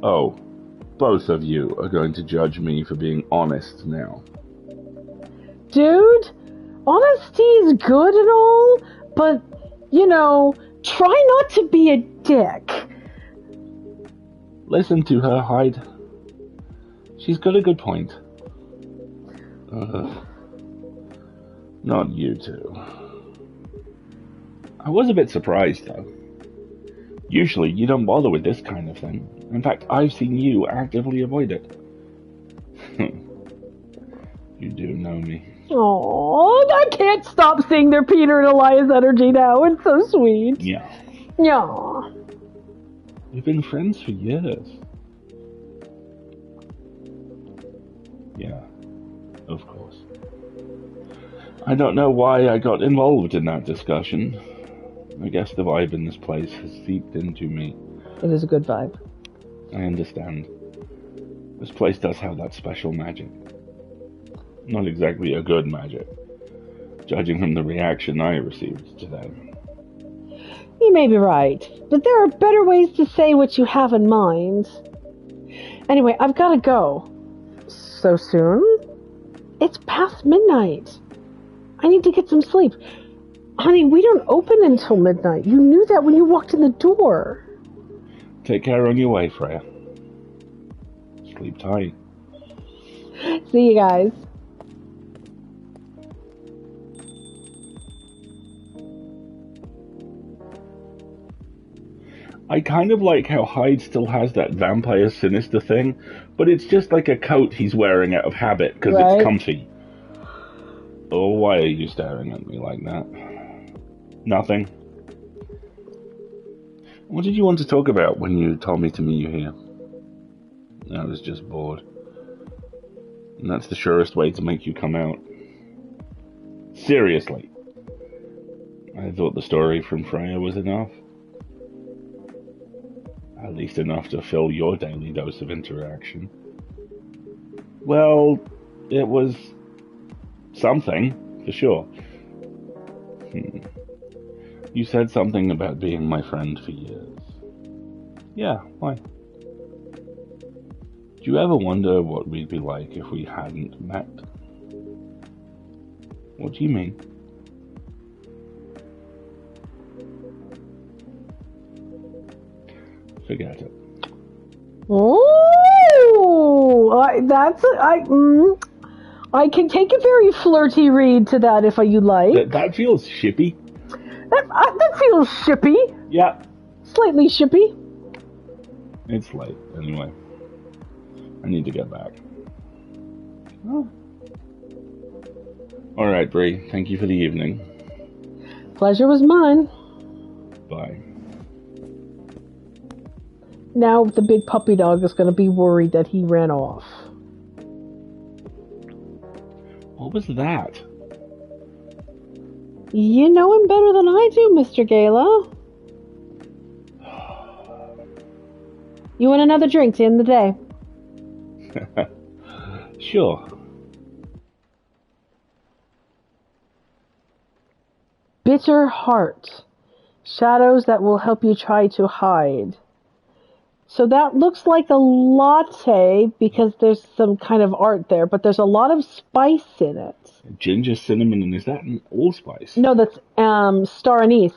Oh, both of you are going to judge me for being honest now. Dude, honesty is good and all, but, you know, try not to be a dick. Listen to her, Hyde. She's got a good point. Not you two. I was a bit surprised, though. Usually, you don't bother with this kind of thing. In fact, I've seen you actively avoid it. You do know me. Oh, I can't stop seeing their Peter and Elias energy now. It's so sweet. Yeah. Yeah. We've been friends for years. Yeah, of course. I don't know why I got involved in that discussion. I guess the vibe in this place has seeped into me. It is a good vibe. I understand. This place does have that special magic. Not exactly a good magic, judging from the reaction I received today. You may be right, but there are better ways to say what you have in mind. Anyway, I've got to go. So soon? It's past midnight. I need to get some sleep. Honey, we don't open until midnight. You knew that when you walked in the door. Take care on your way, Freya. Sleep tight. See you guys. I kind of like how Hyde still has that vampire sinister thing, but it's just like a coat he's wearing out of habit because it's comfy. Oh, why are you staring at me like that? Nothing. What did you want to talk about when you told me to meet you here? I was just bored. And that's the surest way to make you come out. Seriously. I thought the story from Freya was enough. At least enough to fill your daily dose of interaction. Well, it was something, for sure. You said something about being my friend for years. Yeah, why? Do you ever wonder what we'd be like if we hadn't met? What do you mean? Forget it. Oh, I can take a very flirty read to that if you like. That feels shippy. That feels shippy. Yeah. Slightly shippy. It's late, anyway. I need to get back. Oh. Alright, Bree. Thank you for the evening. Pleasure was mine. Bye. Now the big puppy dog is going to be worried that he ran off. What was that? You know him better than I do, Mr. Gala. You want another drink to end the day? Sure. Bitter heart. Shadows that will help you try to hide. So that looks like a latte because there's some kind of art there, but there's a lot of spice in it. Ginger, cinnamon, and is that an allspice? No, that's star anise.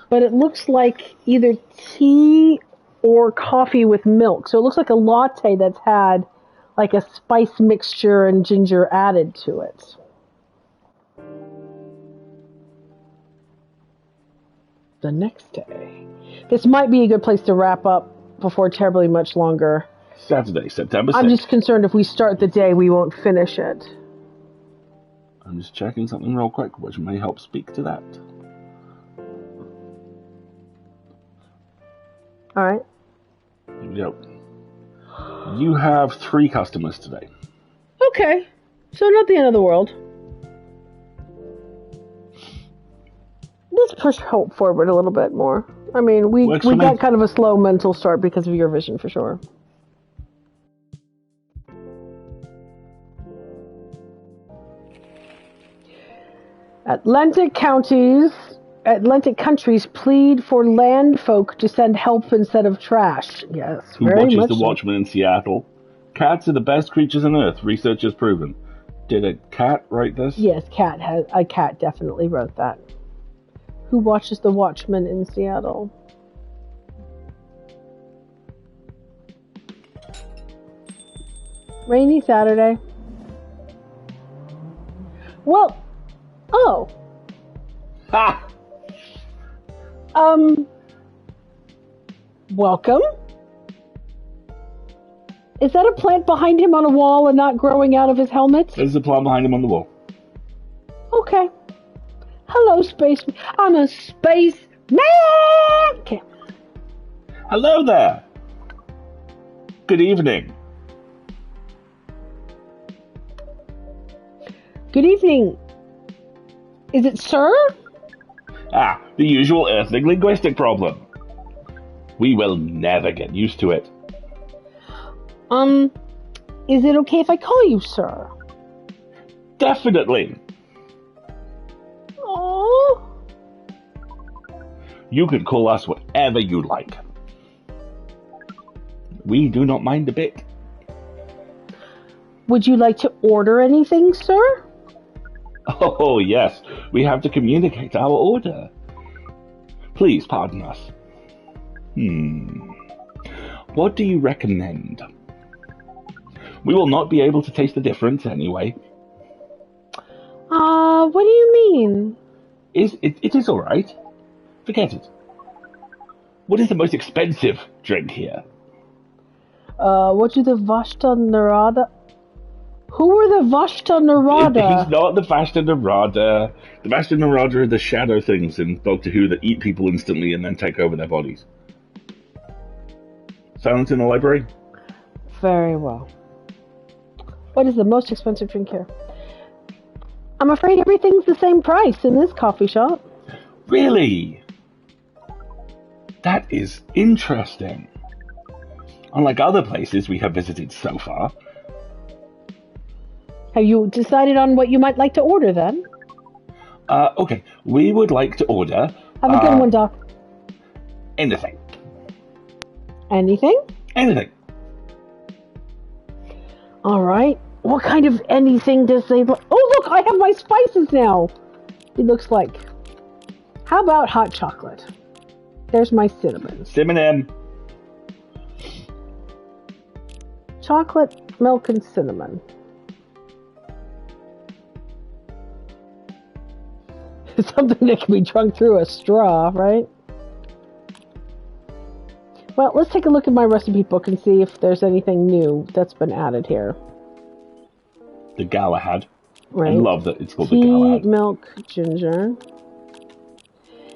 But it looks like either tea or coffee with milk. So it looks like a latte that's had like a spice mixture and ginger added to it. The next day. This might be a good place to wrap up before terribly much longer. Saturday, September 6th. I'm just concerned if we start the day, we won't finish it. I'm just checking something real quick, which may help speak to that. All right. Here we go. You have 3 customers today. Okay. So not the end of the world. Let's push hope forward a little bit more. I mean, we got kind of a slow mental start because of your vision, for sure. Atlantic countries plead for land folk to send help instead of trash. Yes, Who very watches much The so. Watchmen in Seattle? Cats are the best creatures on Earth, research has proven. Did a cat write this? Yes, a cat definitely wrote that. Who watches The Watchmen in Seattle? Rainy Saturday. Well, oh. Ha! Welcome. Is that a plant behind him on a wall and not growing out of his helmet? There's a plant behind him on the wall. Okay. Hello, spaceman. I'm a space man. Okay. Hello there. Good evening. Good evening. Is it sir? Ah, the usual Earthling linguistic problem. We will never get used to it. Is it okay if I call you sir? Definitely. Oh. You can call us whatever you like. We do not mind a bit. Would you like to order anything, sir? Oh, yes. We have to communicate our order. Please pardon us. What do you recommend? We will not be able to taste the difference anyway. What do you mean? It is alright. Forget it. What is the most expensive drink here? What do the Vashta Narada? Who are the Vashta Narada? He's not the Vashta Narada. The Vashta Narada are the shadow things in Doctor Who that eat people instantly and then take over their bodies. Silence in the library? Very well. What is the most expensive drink here? I'm afraid everything's the same price in this coffee shop. Really? That is interesting. Unlike other places we have visited so far. Have you decided on what you might like to order then? Okay. We would like to order... Have a good one, Doc. Anything. Anything? Anything. Alright. What kind of anything does they look? Oh, look! I have my spices now! It looks like... How about hot chocolate? There's my cinnamon. Cinnamon. Chocolate, milk, and cinnamon. Something that can be drunk through a straw, right? Well, let's take a look at my recipe book and see if there's anything new that's been added here. The Galahad. Right. I love that it's called Tea, the Galahad. milk, ginger.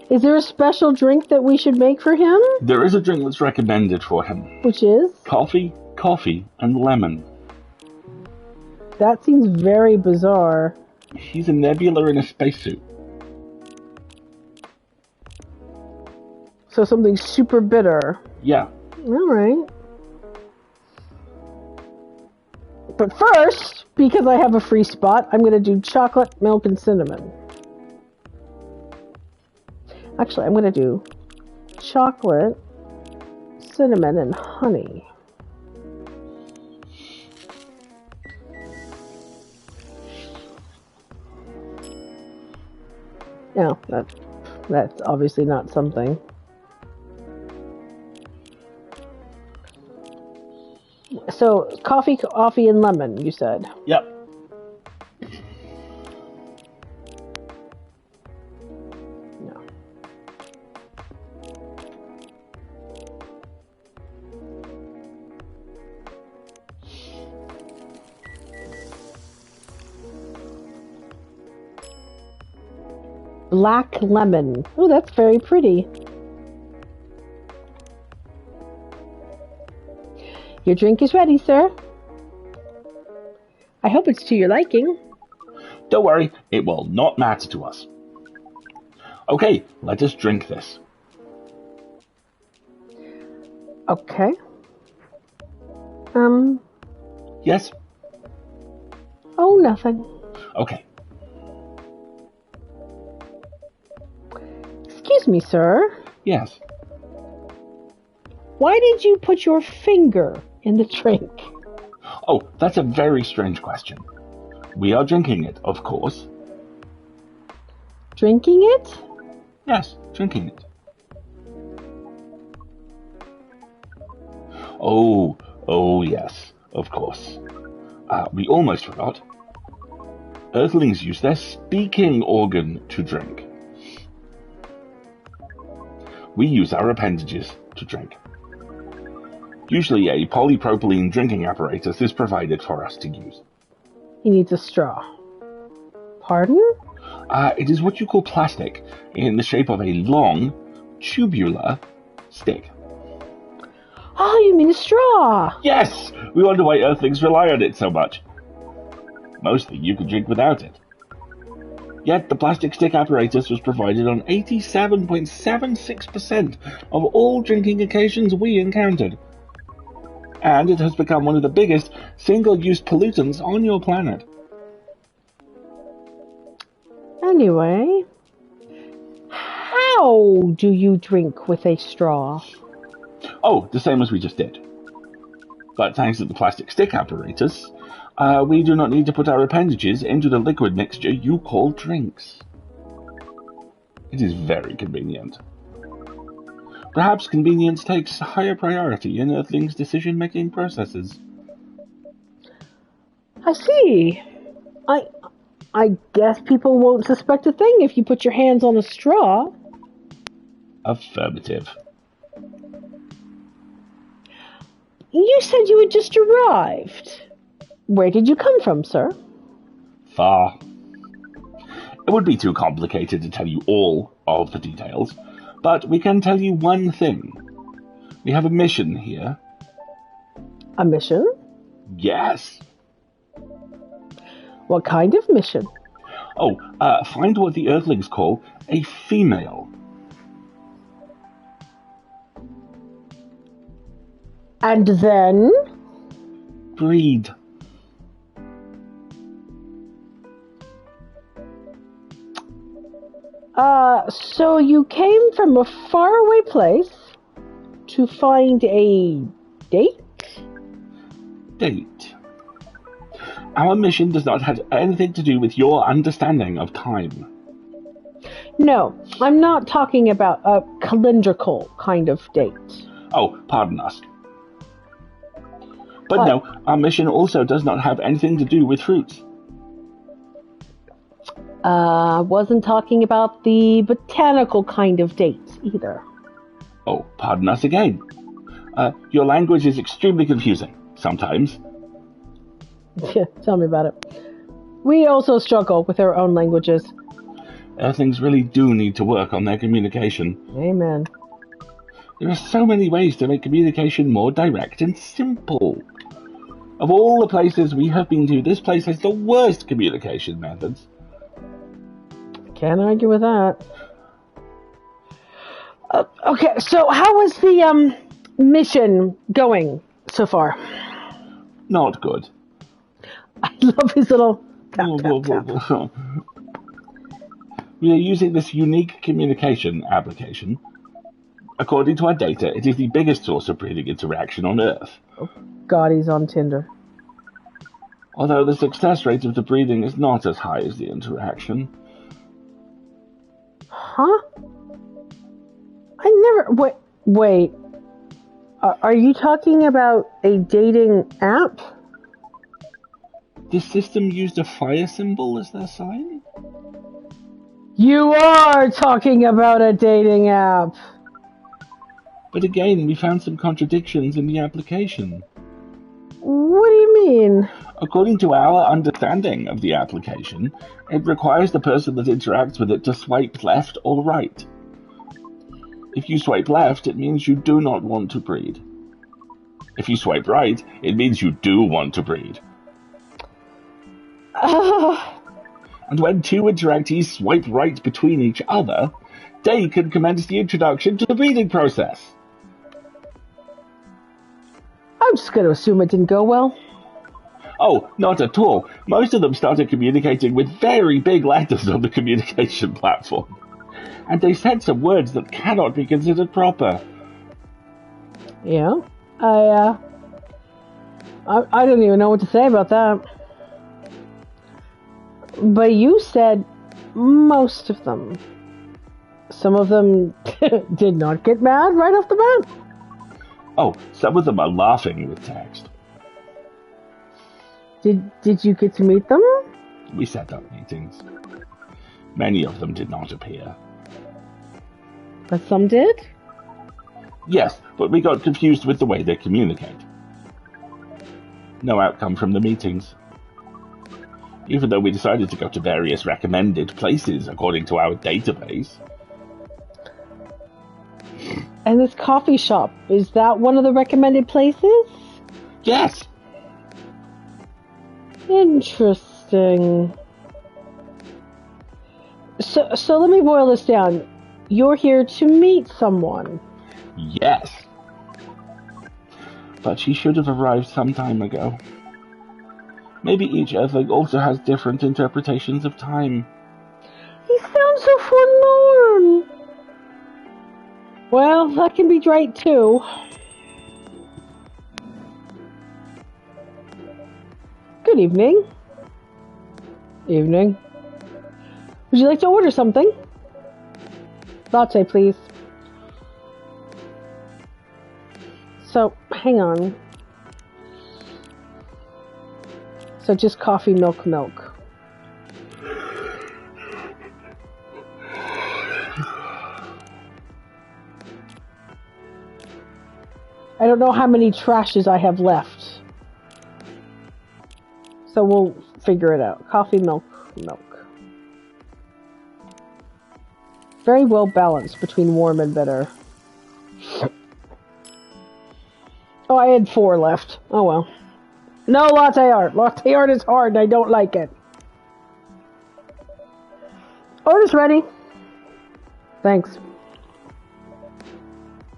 Is there a special drink that we should make for him? There is a drink that's recommended for him. Which is? Coffee, and lemon. That seems very bizarre. He's a nebula in a spacesuit. So something super bitter. Yeah. Alright. But first, because I have a free spot, I'm going to do chocolate, milk, and cinnamon. Actually, I'm going to do chocolate, cinnamon, and honey. No, that's obviously not something. So, coffee, and lemon, you said? Yep. No. Black lemon. Oh, that's very pretty. Your drink is ready, sir. I hope it's to your liking. Don't worry, it will not matter to us. Okay, let us drink this. Okay. Yes? Oh, nothing. Okay. Excuse me, sir. Yes. Why did you put your finger in the drink? Oh, that's a very strange question. We are drinking it, of course. Drinking it? Yes, drinking it. Oh yes, of course. We almost forgot. Earthlings use their speaking organ to drink. We use our appendages to drink. Usually a polypropylene drinking apparatus is provided for us to use. He needs a straw. Pardon? It is what you call plastic, in the shape of a long, tubular stick. Oh, you mean a straw? Yes! We wonder why Earthlings rely on it so much. Mostly you can drink without it. Yet the plastic stick apparatus was provided on 87.76% of all drinking occasions we encountered. And it has become one of the biggest single-use pollutants on your planet. Anyway, how do you drink with a straw? Oh, the same as we just did. But thanks to the plastic stick apparatus, we do not need to put our appendages into the liquid mixture you call drinks. It is very convenient. Perhaps convenience takes higher priority in Earthlings' decision-making processes. I see. I guess people won't suspect a thing if you put your hands on a straw. Affirmative. You said you had just arrived. Where did you come from, sir? Far. It would be too complicated to tell you all of the details, but we can tell you one thing. We have a mission here. A mission? Yes. What kind of mission? Oh, find what the Earthlings call a female. And then? Breed. So you came from a faraway place to find a date? Date. Our mission does not have anything to do with your understanding of time. No, I'm not talking about a calendrical kind of date. Oh, pardon us. But no, our mission also does not have anything to do with fruits. Wasn't talking about the botanical kind of dates either. Oh, pardon us again. Your language is extremely confusing, sometimes. Yeah, tell me about it. We also struggle with our own languages. Earthlings really do need to work on their communication. Amen. There are so many ways to make communication more direct and simple. Of all the places we have been to, this place has the worst communication methods. Can't argue with that. Okay, so how is the mission going so far? Not good. I love his little tap, tap, tap. We are using this unique communication application. According to our data, it is the biggest source of breeding interaction on Earth. Oh, God, he's on Tinder. Although the success rate of the breeding is not as high as the interaction. Huh? Wait. Are you talking about a dating app? This system used a fire symbol as their sign? You are talking about a dating app! But again, we found some contradictions in the application. What do you mean? According to our understanding of the application, it requires the person that interacts with it to swipe left or right. If you swipe left, it means you do not want to breed. If you swipe right, it means you do want to breed. And when two interactees swipe right between each other, they can commence the introduction to the breeding process. I'm just going to assume it didn't go well. Oh, not at all. Most of them started communicating with very big letters on the communication platform. And they said some words that cannot be considered proper. Yeah, I don't even know what to say about that. But you said most of them. Some of them did not get mad right off the bat. Oh, some of them are laughing with text. Did you get to meet them? We set up meetings. Many of them did not appear. But some did? Yes, but we got confused with the way they communicate. No outcome from the meetings. Even though we decided to go to various recommended places according to our database. And this coffee shop, is that one of the recommended places? Yes! Interesting. So let me boil this down. You're here to meet someone. Yes. But she should have arrived some time ago. Maybe each Earthling also has different interpretations of time. He sounds so forlorn. Well, that can be right too. Good evening. Evening. Would you like to order something? Latte, please. So, hang on. So just coffee, milk. I don't know how many trashes I have left. So we'll figure it out. Coffee, milk. Very well balanced between warm and bitter. Oh, I had 4 left. Oh well. No latte art. Latte art is hard and I don't like it. Order's ready. Thanks.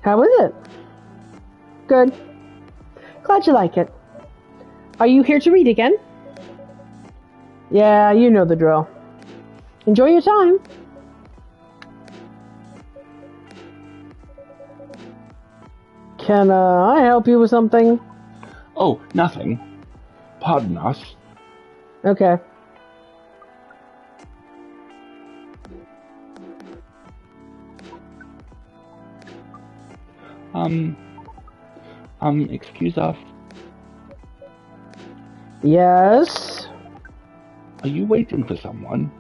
How is it? Good. Glad you like it. Are you here to read again? Yeah, you know the drill. Enjoy your time. Can I help you with something? Oh, nothing. Pardon us. Okay. Excuse us. Yes? Are you waiting for someone?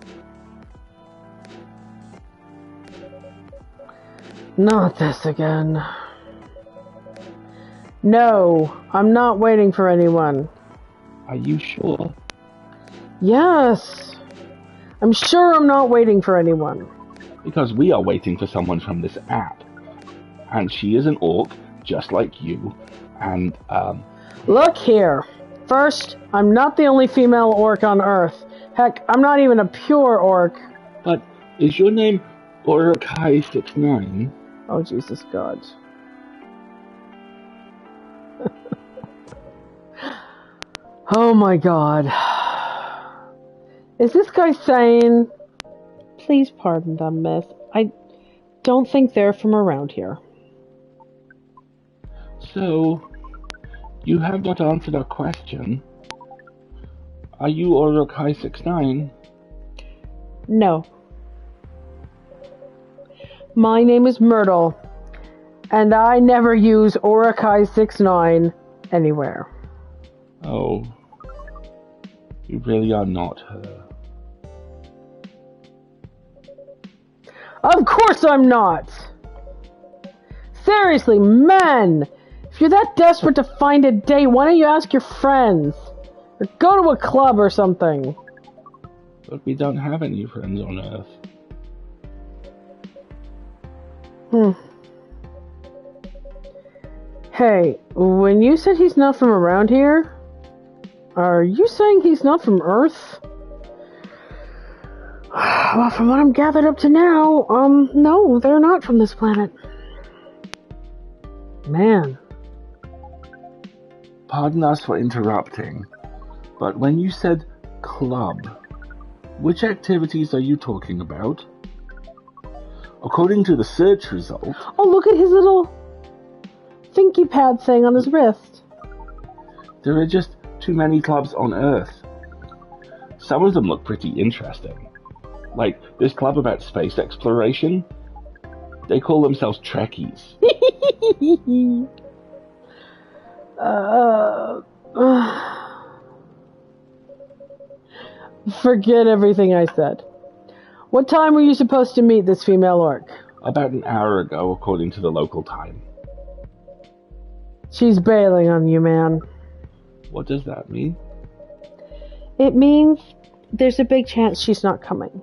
Not this again. No, I'm not waiting for anyone. Are you sure? Yes. I'm sure I'm not waiting for anyone. Because we are waiting for someone from this app. And she is an orc, just like you. And, Look here. First, I'm not the only female orc on Earth. Heck, I'm not even a pure orc. But is your name Urukai69? Oh, Jesus God. Oh my God. Is this guy saying... Please pardon them, miss. I don't think they're from around here. So, you have not answered our question. Are you Orokai 69? No. My name is Myrtle, and I never use Orokai 69 anywhere. Oh. You really are not her. Of course I'm not! Seriously, men! If you're that desperate to find a date, why don't you ask your friends? Or go to a club or something. But we don't have any friends on Earth. Hey, when you said he's not from around here, are you saying he's not from Earth? Well, from what I'm gathered up to now, no, they're not from this planet. Man. Pardon us for interrupting, but when you said club, which activities are you talking about? According to the search result... Oh, look at his little thinky pad thing on his wrist. There are just too many clubs on Earth. Some of them look pretty interesting. Like this club about space exploration. They call themselves Trekkies. Forget everything I said. What time were you supposed to meet this female orc? About an hour ago, according to the local time. She's bailing on you, man. What does that mean? It means there's a big chance she's not coming.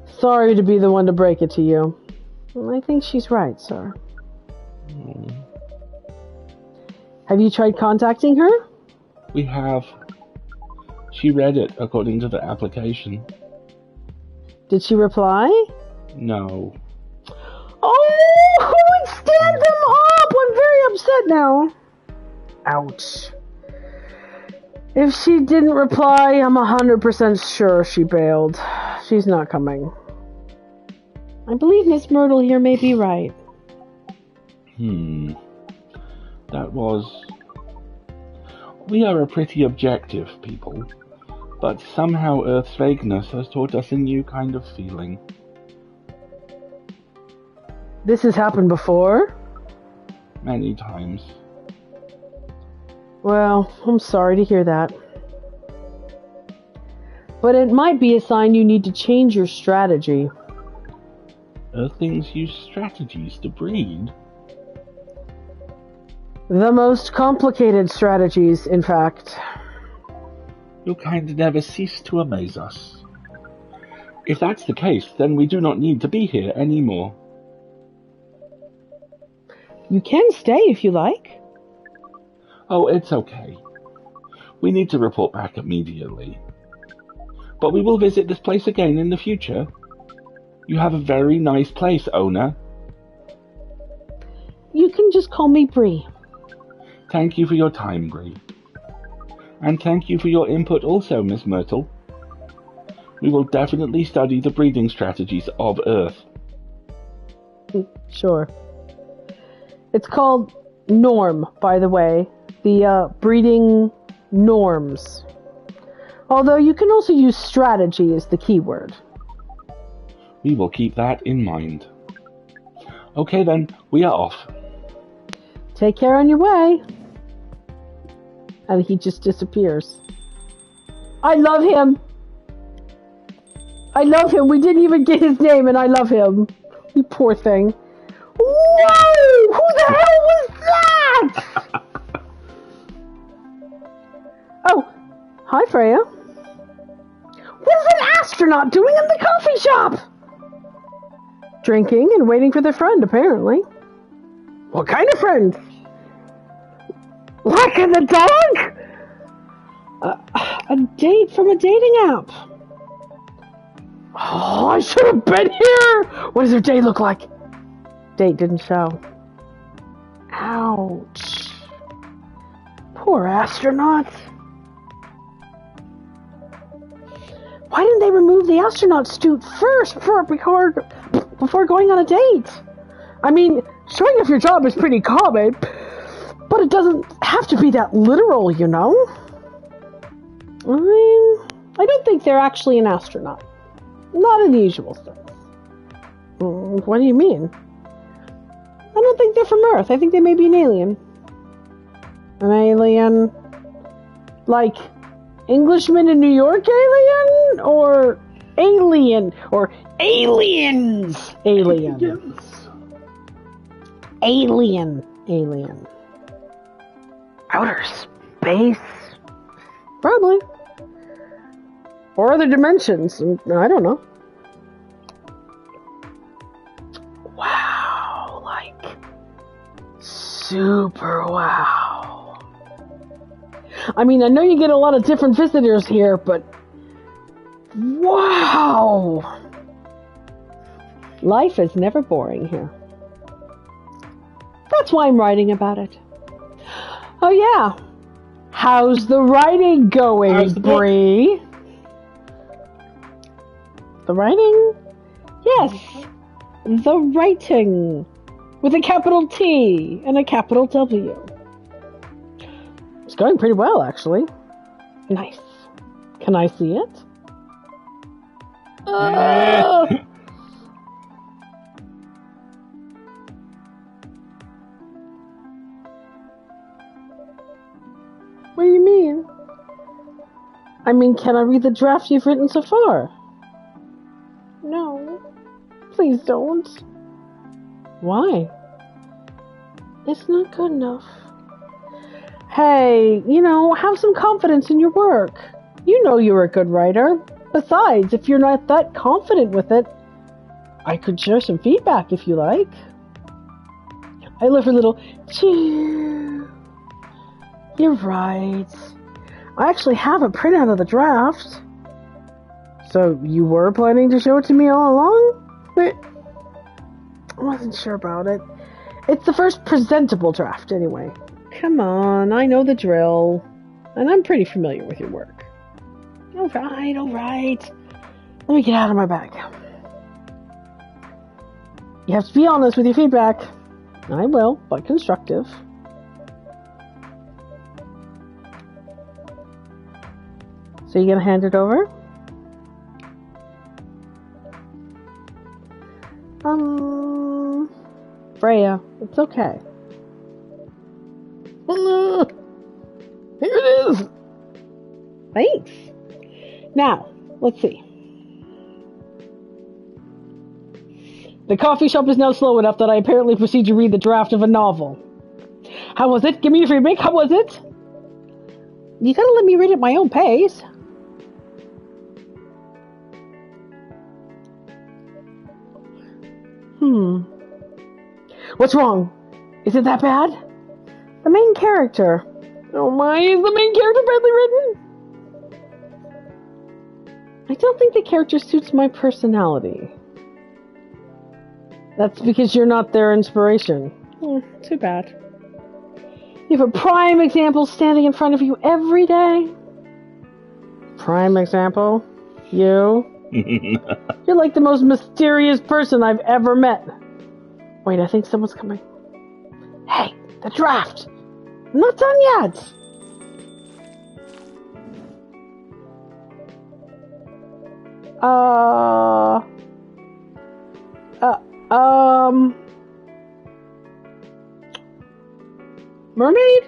Sorry to be the one to break it to you. I think she's right, sir. Have you tried contacting her? We have. She read it according to the application. Did she reply? No. Oh, who would stand them up? I'm very upset now. Ouch. If she didn't reply, I'm 100% sure she bailed. She's not coming. I believe Miss Myrtle here may be right. That was... We are a pretty objective people, but somehow Earth's vagueness has taught us a new kind of feeling. This has happened before? Many times. Well, I'm sorry to hear that. But it might be a sign you need to change your strategy. Earthlings use strategies to breed. The most complicated strategies, in fact. Your kind never cease to amaze us. If that's the case, then we do not need to be here anymore. You can stay if you like. Oh, it's okay. We need to report back immediately. But we will visit this place again in the future. You have a very nice place, owner. You can just call me Bree. Thank you for your time, Bree. And thank you for your input also, Miss Myrtle. We will definitely study the breeding strategies of Earth. Sure. It's called Norm, by the way. The breeding norms. Although you can also use strategy as the key word. We will keep that in mind. Okay then, we are off. Take care on your way. And he just disappears. I love him. I love him. We didn't even get his name and I love him. You poor thing. Whoa! Who the hell was that? Oh, hi Freya. What is an astronaut doing in the coffee shop? Drinking and waiting for their friend, apparently. What kind of friend? Lacking the dog? A date from a dating app. Oh, I should have been here! What does her day look like? Date didn't show. Ouch. Poor astronaut. Why didn't they remove the astronaut suit first before before going on a date. I mean, showing off your job is pretty common, but it doesn't have to be that literal, you know? I mean, I don't think they're actually an astronaut. Not in the usual sense. What do you mean? I don't think they're from Earth. I think they may be an alien. An alien? Like, Englishman in New York alien? Or alien? Or aliens? Alien. Yes. Alien. Outer space? Probably. Or other dimensions. I don't know. Wow. Like, super wow. I mean, I know you get a lot of different visitors here, but wow. Life is never boring here. That's why I'm writing about it. Oh yeah. How's the writing going, Bree? The writing? Yes. The writing. With a capital T and a capital W. It's going pretty well, actually. Nice. Can I see it? What do you mean? I mean, can I read the draft you've written so far? No. Please don't. Why? It's not good enough. Hey, have some confidence in your work. You know you're a good writer. Besides, if you're not that confident with it, I could share some feedback if you like. I love her little cheer. You're right. I actually have a printout of the draft. So you were planning to show it to me all along? But I wasn't sure about it. It's the first presentable draft, anyway. Come on, I know the drill. And I'm pretty familiar with your work. Alright. Let me get out of my bag. You have to be honest with your feedback. I will, but constructive. So you gonna hand it over? Freya, it's okay. Here it is! Thanks. Now, let's see. The coffee shop is now slow enough that I apparently proceed to read the draft of a novel. How was it? Give me your feedback. How was it? You gotta let me read at my own pace. What's wrong? Is it that bad? The main character. Oh my, is the main character badly written? I don't think the character suits my personality. That's because you're not their inspiration. Too bad. You have a prime example standing in front of you every day. Prime example? You? You're like the most mysterious person I've ever met. Wait, I think someone's coming. Hey, the draft! I'm not done yet! Mermaid?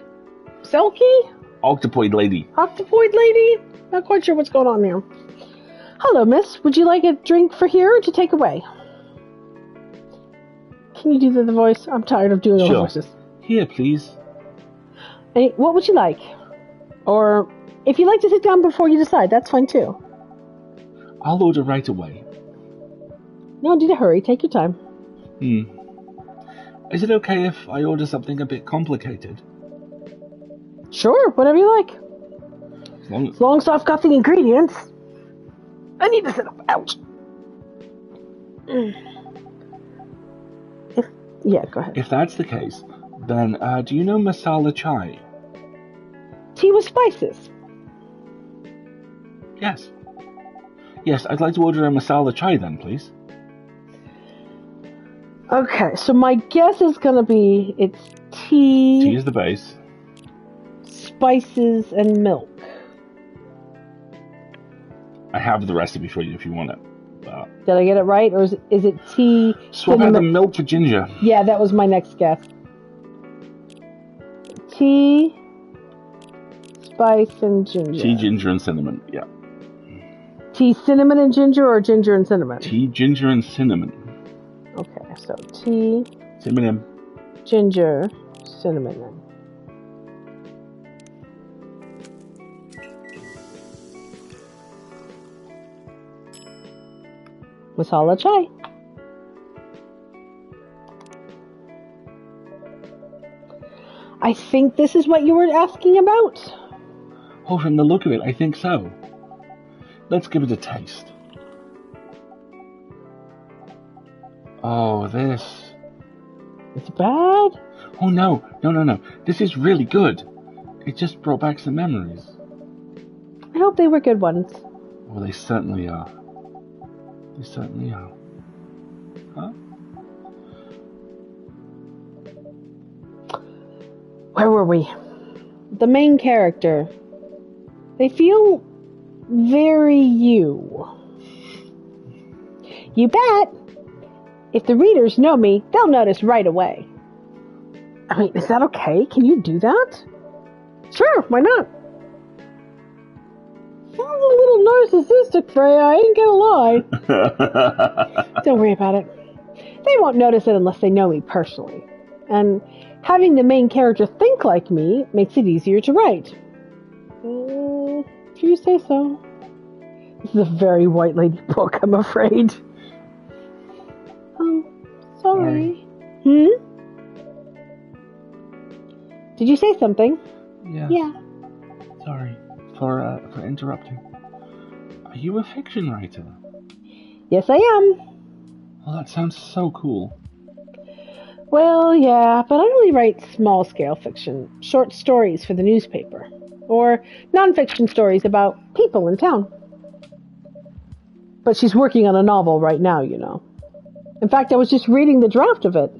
Selkie? Octopoid lady. Octopoid lady? Not quite sure what's going on there. Hello, miss. Would you like a drink for here or to take away? Can you do the voice? I'm tired of doing all the voices. Here, please. Hey, what would you like? Or, if you'd like to sit down before you decide, that's fine too. I'll order right away. No need to hurry. Take your time. Is it okay if I order something a bit complicated? Sure, whatever you like. As long as I've got the ingredients. I need to sit up. Ouch. Yeah, go ahead. If that's the case, then do you know masala chai? Tea with spices. Yes. Yes, I'd like to order a masala chai then, please. Okay, so my guess is gonna be it's tea. Tea is the base. Spices and milk. I have the recipe for you if you want it. Did I get it right, or is it tea? Swap out the milk for ginger. Yeah, that was my next guess. Tea, spice, and ginger. Tea, ginger, and cinnamon. Yeah. Tea, cinnamon, and ginger, or ginger and cinnamon? Tea, ginger, and cinnamon. Okay, so tea, cinnamon, ginger, cinnamon. Masala chai. I think this is what you were asking about. Oh, from the look of it, I think so. Let's give it a taste. Oh, this. It's bad? Oh, no. This is really good. It just brought back some memories. I hope they were good ones. Well, they certainly are. They certainly are. Huh? Where were we? The main character. They feel very you. You bet. If the readers know me, they'll notice right away. I mean, is that okay? Can you do that? Sure, why not? Sounds a little narcissistic, Freya, I ain't gonna lie. Don't worry about it. They won't notice it unless they know me personally. And having the main character think like me makes it easier to write. If you say so. This is a very white lady book, I'm afraid. Sorry. Did you say something? Yeah. Sorry for interrupting. Are you a fiction writer? Yes, I am. Well, that sounds so cool. Well, yeah, but I only write small-scale fiction, short stories for the newspaper, or non-fiction stories about people in town. But she's working on a novel right now, you know. In fact, I was just reading the draft of it.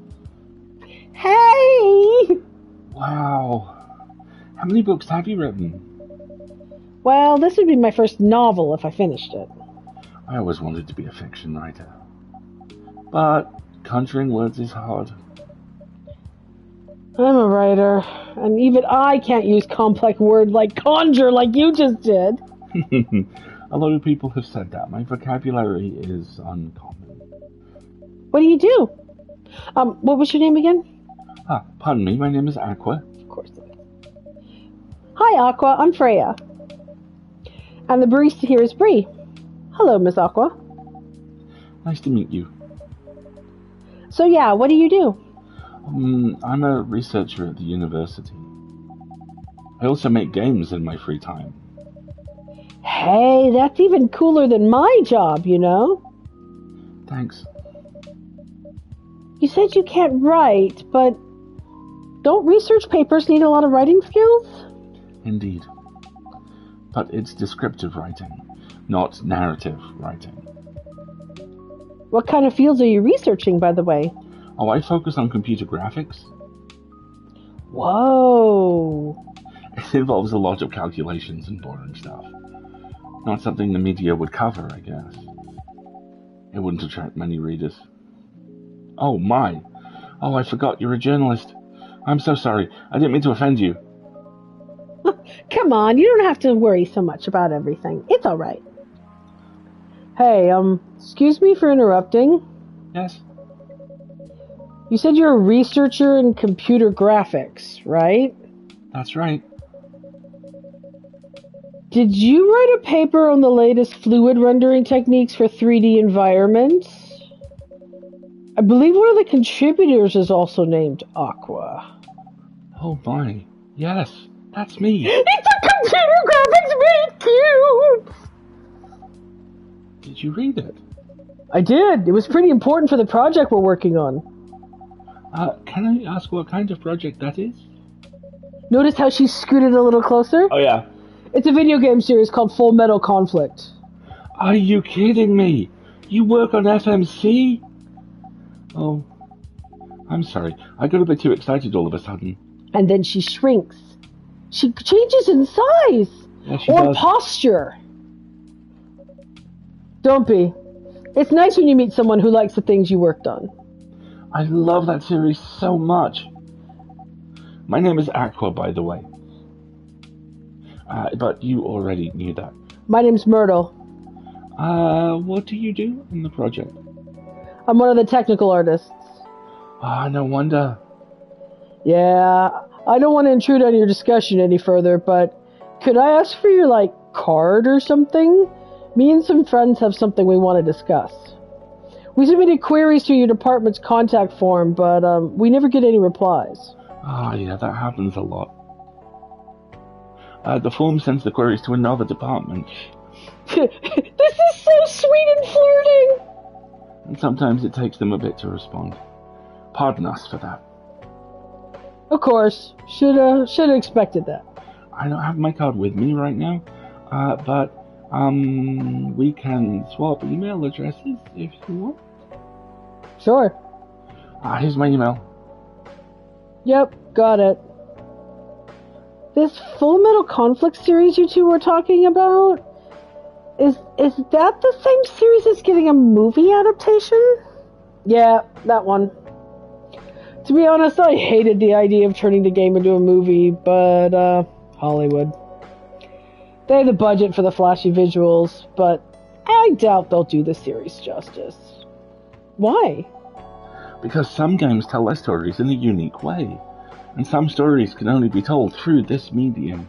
Hey! Wow. How many books have you written? Well, this would be my first novel if I finished it. I always wanted to be a fiction writer. But conjuring words is hard. I'm a writer, and even I can't use complex words like conjure like you just did. A lot of people have said that. My vocabulary is uncommon. What do you do? What was your name again? Pardon me, my name is Aqua. Of course it is. Hi, Aqua, I'm Freya. And the barista here is Bree. Hello, Miss Aqua. Nice to meet you. So yeah, what do you do? I'm a researcher at the university. I also make games in my free time. Hey, that's even cooler than my job, you know? Thanks. You said you can't write, but don't research papers need a lot of writing skills? Indeed. But it's descriptive writing, not narrative writing. What kind of fields are you researching, by the way? Oh, I focus on computer graphics. Whoa. It involves a lot of calculations and boring stuff. Not something the media would cover, I guess. It wouldn't attract many readers. Oh, my. Oh, I forgot you're a journalist. I'm so sorry. I didn't mean to offend you. Come on, you don't have to worry so much about everything. It's all right. Hey, excuse me for interrupting. Yes? You said you're a researcher in computer graphics, right? That's right. Did you write a paper on the latest fluid rendering techniques for 3D environments? I believe one of the contributors is also named Aqua. Oh my. Yes, that's me. It's a computer graphics made cute! Did you read it? I did. It was pretty important for the project we're working on. Can I ask what kind of project that is? Notice how she scooted a little closer? Oh, yeah. It's a video game series called Full Metal Conflict. Are you kidding me? You work on FMC? Oh, I'm sorry. I got a bit too excited all of a sudden. And then she shrinks. She changes in size. Yeah, she or does. Posture. Don't be. It's nice when you meet someone who likes the things you worked on. I love that series so much. My name is Aqua, by the way. But you already knew that. My name's Myrtle. What do you do in the project? I'm one of the technical artists. Ah, no wonder. Yeah, I don't want to intrude on your discussion any further, but could I ask for your, card or something? Me and some friends have something we want to discuss. We submitted queries to your department's contact form, but we never get any replies. Ah, yeah, that happens a lot. The form sends the queries to another department. This is so sweet and flirting! And sometimes it takes them a bit to respond. Pardon us for that. Of course. Should have expected that. I don't have my card with me right now, but we can swap email addresses if you want. Sure. Here's my email. Yep, got it. This Full Metal Conflict series you two were talking about, is that the same series that's getting a movie adaptation? Yeah, that one. To be honest, I hated the idea of turning the game into a movie, but, Hollywood. They have the budget for the flashy visuals, but I doubt they'll do the series justice. Why? Because some games tell their stories in a unique way, and some stories can only be told through this medium.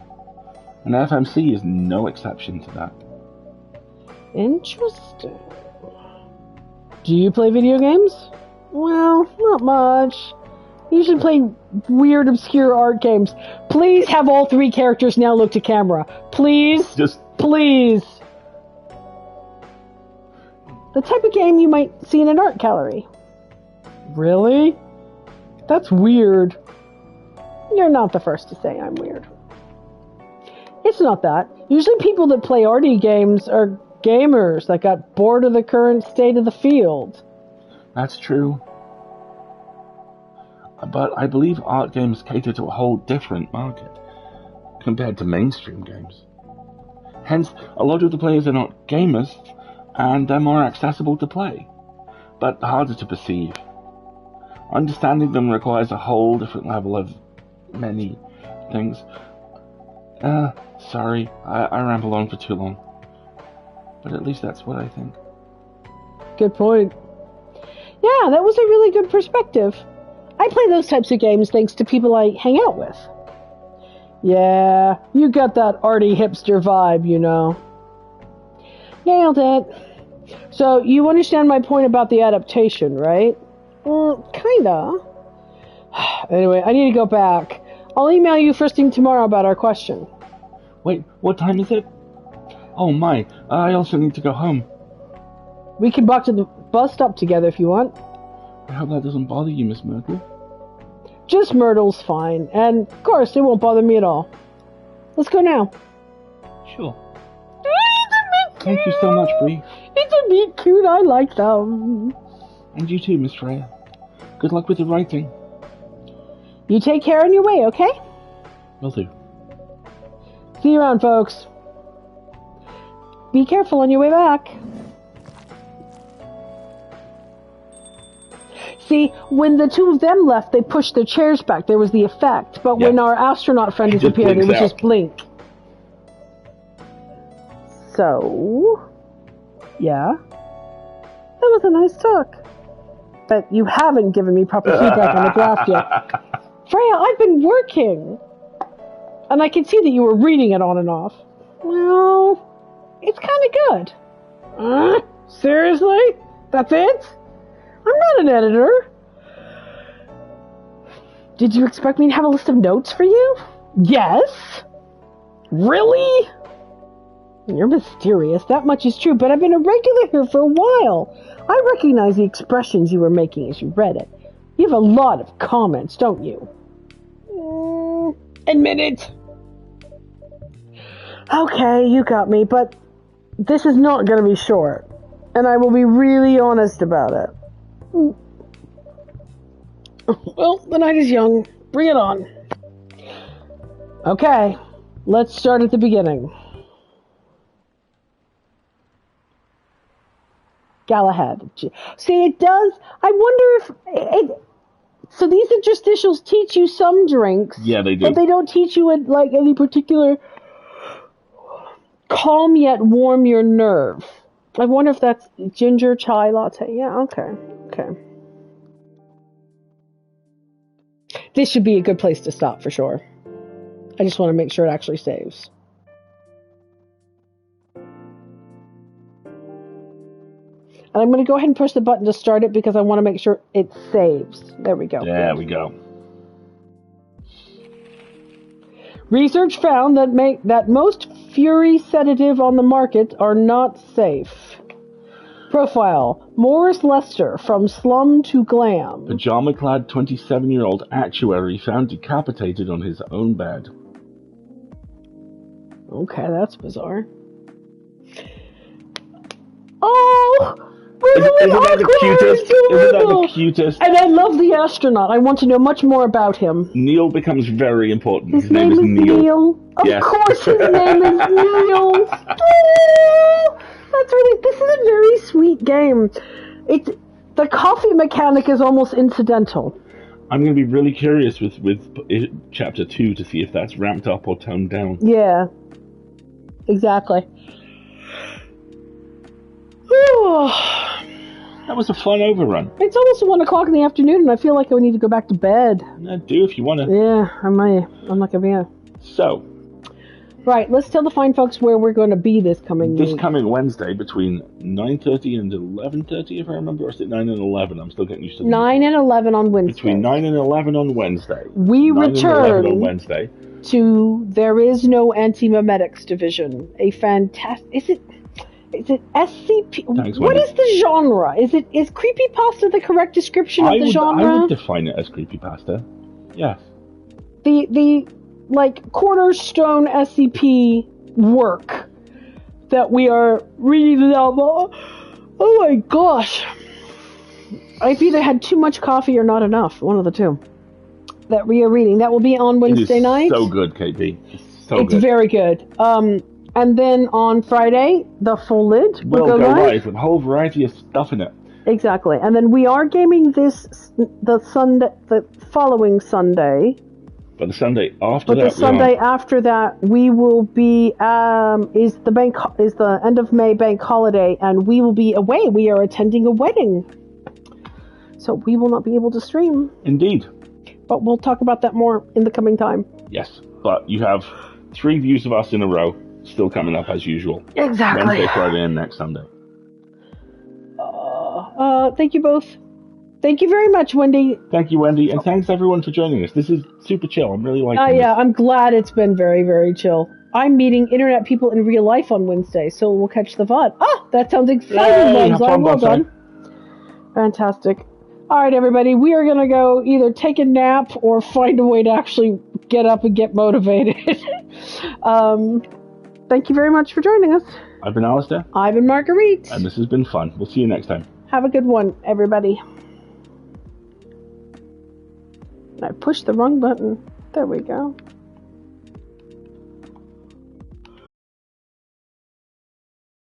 And FMC is no exception to that. Interesting. Do you play video games? Well, not much. I usually play weird, obscure art games. Please have all three characters now look to camera. Please? Please. The type of game you might see in an art gallery. Really? That's weird. You're not the first to say I'm weird. It's not that. Usually people that play arty games are gamers that got bored of the current state of the field. That's true. But I believe art games cater to a whole different market compared to mainstream games. Hence, a lot of the players are not gamers, and they're more accessible to play, but harder to perceive. Understanding them requires a whole different level of many things. Sorry, I ramble on for too long. But at least that's what I think. Good point. Yeah, that was a really good perspective. I play those types of games thanks to people I hang out with. Yeah, you got that arty hipster vibe, you know. Nailed it. So, you understand my point about the adaptation, right? Kinda. Anyway, I need to go back. I'll email you first thing tomorrow about our question. Wait, what time is it? Oh my, I also need to go home. We can walk to the bus stop together if you want. I hope that doesn't bother you, Miss Myrtle. Just Myrtle's fine, and of course it won't bother me at all. Let's go now. Sure. Thank you so much, Bree. It's a meet cute, I like them. And you too, Miss Freya. Good luck with the writing. You take care on your way, okay? Will do. See you around, folks. Be careful on your way back. See, when the two of them left, they pushed their chairs back. There was the effect. But when our astronaut friend disappeared, it would just blink. So, yeah. That was a nice talk. But you haven't given me proper feedback on the draft yet. Freya, I've been working. And I can see that you were reading it on and off. Well, it's kind of good. Seriously? That's it? I'm not an editor. Did you expect me to have a list of notes for you? Yes. Really? You're mysterious. That much is true, but I've been a regular here for a while. I recognize the expressions you were making as you read it. You have a lot of comments, don't you? Admit it. Okay, you got me, but this is not going to be short. And I will be really honest about it. Well, the night is young. Bring it on. Okay, let's start at the beginning. Galahad. See, it does. I wonder if so these interstitials teach you some drinks. Yeah, they do. But they don't teach you like any particular calm yet warm your nerve. I wonder if that's ginger chai latte. Yeah, okay. This should be a good place to stop for sure. I just want to make sure it actually saves. And I'm going to go ahead and push the button to start it because I want to make sure it saves. There we go. There we go. Research found that most Fury sedative on the market are not safe. Profile: Morris Lester, from slum to glam. Pajama-clad 27-year-old actuary found decapitated on his own bed. Okay, that's bizarre. Oh! Isn't that the cutest? Isn't that the cutest? And I love the astronaut. I want to know much more about him. Neil becomes very important. His name is Neil. Of course his name is Neil. Oh, this is a very sweet game. The coffee mechanic is almost incidental. I'm going to be really curious with Chapter 2 to see if that's ramped up or toned down. Yeah, exactly. That was a fun overrun. It's almost 1 o'clock in the afternoon, and I feel like I need to go back to bed. Do if you want to. Yeah, I might. I'm not going to be. So. Right, let's tell the fine folks where we're going to be this coming week. Coming Wednesday between 9:30 and 11:30, if I remember, or is it 9 and 11? I'm still getting used to 9 and 11 on Wednesday. Between 9 and 11 on Wednesday. We return on Wednesday to There Is No Anti-Memetics Division. A fantastic... Is it SCP? Thanks, what is the genre? Is creepypasta the correct description of the genre? I would define it as creepypasta. Yes. The cornerstone SCP work that we are reading now. Oh my gosh. I've either had too much coffee or not enough. One of the two. That we are reading. That will be on Wednesday night. So good, KP. It's very good. And then on Friday, the full lid will go live with a whole variety of stuff in it. Exactly. And then we are gaming the following Sunday. But the Sunday after that. But the Sunday after that, we will be is the end of May bank holiday, and we will be away. We are attending a wedding, so we will not be able to stream. Indeed. But we'll talk about that more in the coming time. Yes, but you have 3 views of us in a row still coming up as usual. Exactly. Wednesday, Friday, and next Sunday. Thank you both. Thank you very much, Wendy. Thank you, Wendy, and thanks everyone for joining us. This is super chill. I'm really liking this. Yeah, I'm glad it's been very, very chill. I'm meeting internet people in real life on Wednesday, so we'll catch the VOD. That sounds exciting, Bonsai. Well done. Fantastic. All right, everybody, we are going to go either take a nap or find a way to actually get up and get motivated. Thank you very much for joining us. I've been Alistair. I've been Marguerite. And this has been fun. We'll see you next time. Have a good one, everybody. I pushed the wrong button. There we go.